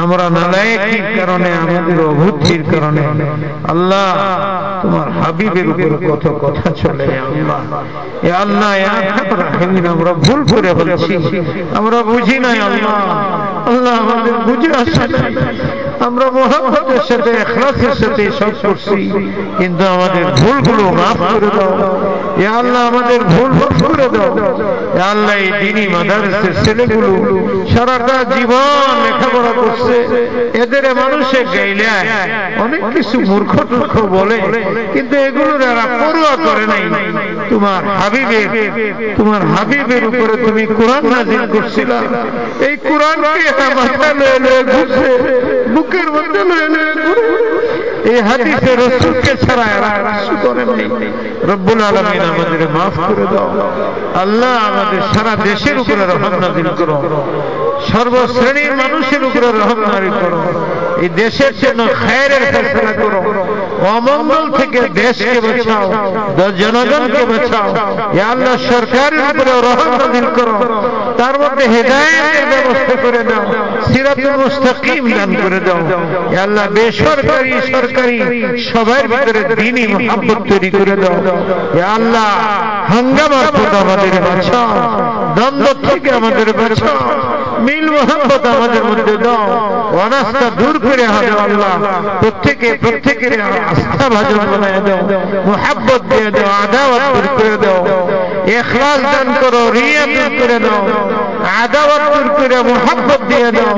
আমরা নালায়েকির কারণে আমাদের অবুদ্ধির কারণে আল্লাহ তোমার হাবিবের উপর কত কথা চলে আল্লাহ ইয়া আল্লাহ ইয়া রাহিম আমরা ভুল করে বলছি আমরা বুঝি না আল্লাহ আল্লাহ আমাদের বুঝে আসে আমরা মুহাম্মদের সাথে ইখলাসের সাথে সব করছি কিন্তু আমাদের ভুলগুলো মাফ করে দাও ইয়া আল্লাহ আমাদের ভুল মাফ করে দাও। ইয়া আল্লাহ এই দ্বীনি মাদ্রাসার ছেলেগুলো সারাটা জীবন লেখাপড়া করছে, এদের মানুষে গাইলে অনেক কিছু মূর্খ টূর্খ বলে, কিন্তু এগুলোর এরা পরোয়া করে নাই। তোমার হাবিবের উপরে তুমি কোরআন নাযিল করছিলা, এই কোরআনকে মাথায় লয়ে লয়ে ঘুরছে, বুকের মধ্যে লয়ে লয়ে ঘুরে, এই হাদিসে রাসূলকে ছাড়া এরা কিছু করে নাই। রব্বুল আলামিন আমাদের মাফ করে দাও। আল্লাহ আমাদের সারা দেশের উপরে রহমত নাযিল করো, সর্বশ্রেণীর মানুষের উপরে রহমত নাযিল করো। এই দেশের জন্য খায়রের ফয়সালা করো, অমঙ্গল থেকে দেশকে বাঁচাও, জনগণকে বাঁচাও। ইয়া আল্লাহ সরকারের উপরে রহমত নাযিল করো, তার মধ্যে হেদায়েতের ব্যবস্থা করে দাও, সিরাতুল মুস্তাকিম দান করে দাও। ইয়া আল্লাহ বেসরকারি সরকারি সবার ভিতরে দ্বীনি মুহাব্বত তৈরি করে দাও। ইয়া আল্লাহ হাঙ্গামা থেকে আমাদের বাঁচাও, দ্বন্দ্ব থেকে আমাদের বাঁচাও, মিল মোহাম্মত আমাদের মধ্যে দাও, অনাস্থা দূর করে হবে আল্লাহ। প্রত্যেকের আস্থা ভাজন বানায় দাও, মুহাব্বত দিয়ে দাও, আদাওয়াত দূর করে দাও, ইখলাস দান করো, রিয়া দূর করে দাও, আদাওয়াত দূর করে মুহাব্বত দিয়ে দাও,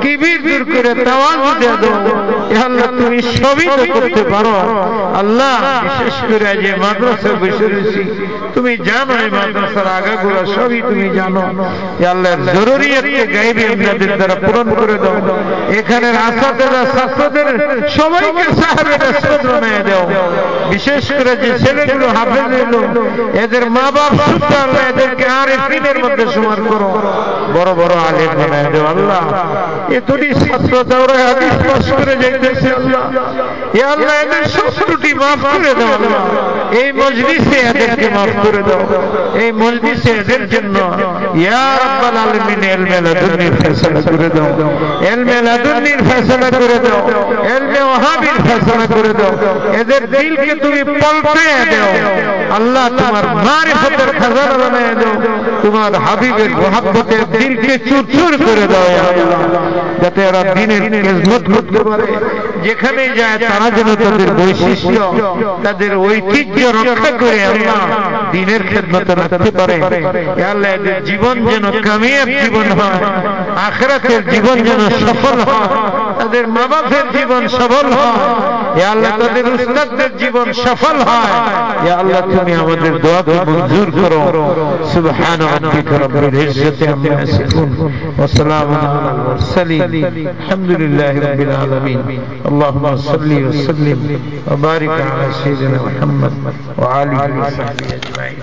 কিবির দূর করে তাওয়াজু দিয়ে দাও। ইয়া আল্লাহ তুমি সবই তো করতে পারো। আল্লাহ বিশেষ করে যে মাদ্রাসা বসে রয়েছি, তুমি জানো এই মাদ্রাসার আগাগোড়া সবই তুমি জানো। ইয়া আল্লাহর জরুরিয়াতকে গায়বী ইমদাদের দ্বারা পূরণ করে দাও। এখানের আসাতেরা ছাত্রদের সবাইকে সাহাবে রাসূল বানায় দাও। বিশেষ করে যে ছেলেগুলো হাফেজ হলো, এদের মা বাপ সুস্থ, আল্লাহ এদেরকে আরিফিনের মধ্যে সমান করো, বড় বড় আলেম বানায় দাও। আল্লাহ এতটি ছাত্র দাওরা হাদিস পাস করে যাইতেছে আল্লাহ, ইয়া আল্লাহ এদের সব ত্রুটি মাফ করে দাও। আল্লাহ এই মজলিসে এদেরকে মাফ করে দাও, এই মজলিসে এদের জন্য ইয়া রাব্বাল আলামিন ইলমে লাদুন্নির ফয়সালা করে দাও, ইলমে লাদুন্নির ফয়সালা করে দাও, ইলমে ওয়াহাবির ফয়সালা করে দাও। এদের দিলকে তুমি পাল্টায় দাও আল্লাহ, তোমার মারিফতের খাজানা বানায় দাও, তোমার হাবিবের মুহাব্বতের দিলকে চুরচুর করে দাও ইয়া আল্লাহ, যাতে এরা দ্বীনের খেদমত করতে পারে। যেখানে যায় তারা যেন তাদের বৈশিষ্ট্য, তাদের ঐতিহ্য রক্ষা করে আল্লাহ দ্বীনের খেদমতে রাখতে পারে। ইয়া আল্লাহ এদের জীবন যেন কামিয়াব জীবন হয়, আখিরাতের জীবন যেন সফল হয়, তাদের মা বাপের জীবন সফল হয়। ইয়া আল্লাহ তাদের উস্তাদদের জীবন সফল হয়। ইয়া আল্লাহ তুমি আমাদের দোয়াকে মঞ্জুর করো। সুবহান রাব্বিকা রাব্বিল ইজ্জাতি আম্মা ইয়াসিফুন ওয়া সালামুন আলাল মুরসালিন, আলহামদুলিল্লাহি রাব্বিল আলামিন। আল্লাহুম্মা সাল্লি ওয়া সাল্লিম ওয়া বারিক আলা সাইয়্যিদিনা মুহাম্মদ ওয়া আলিহি ওয়া সাহবিহি আজমাইন।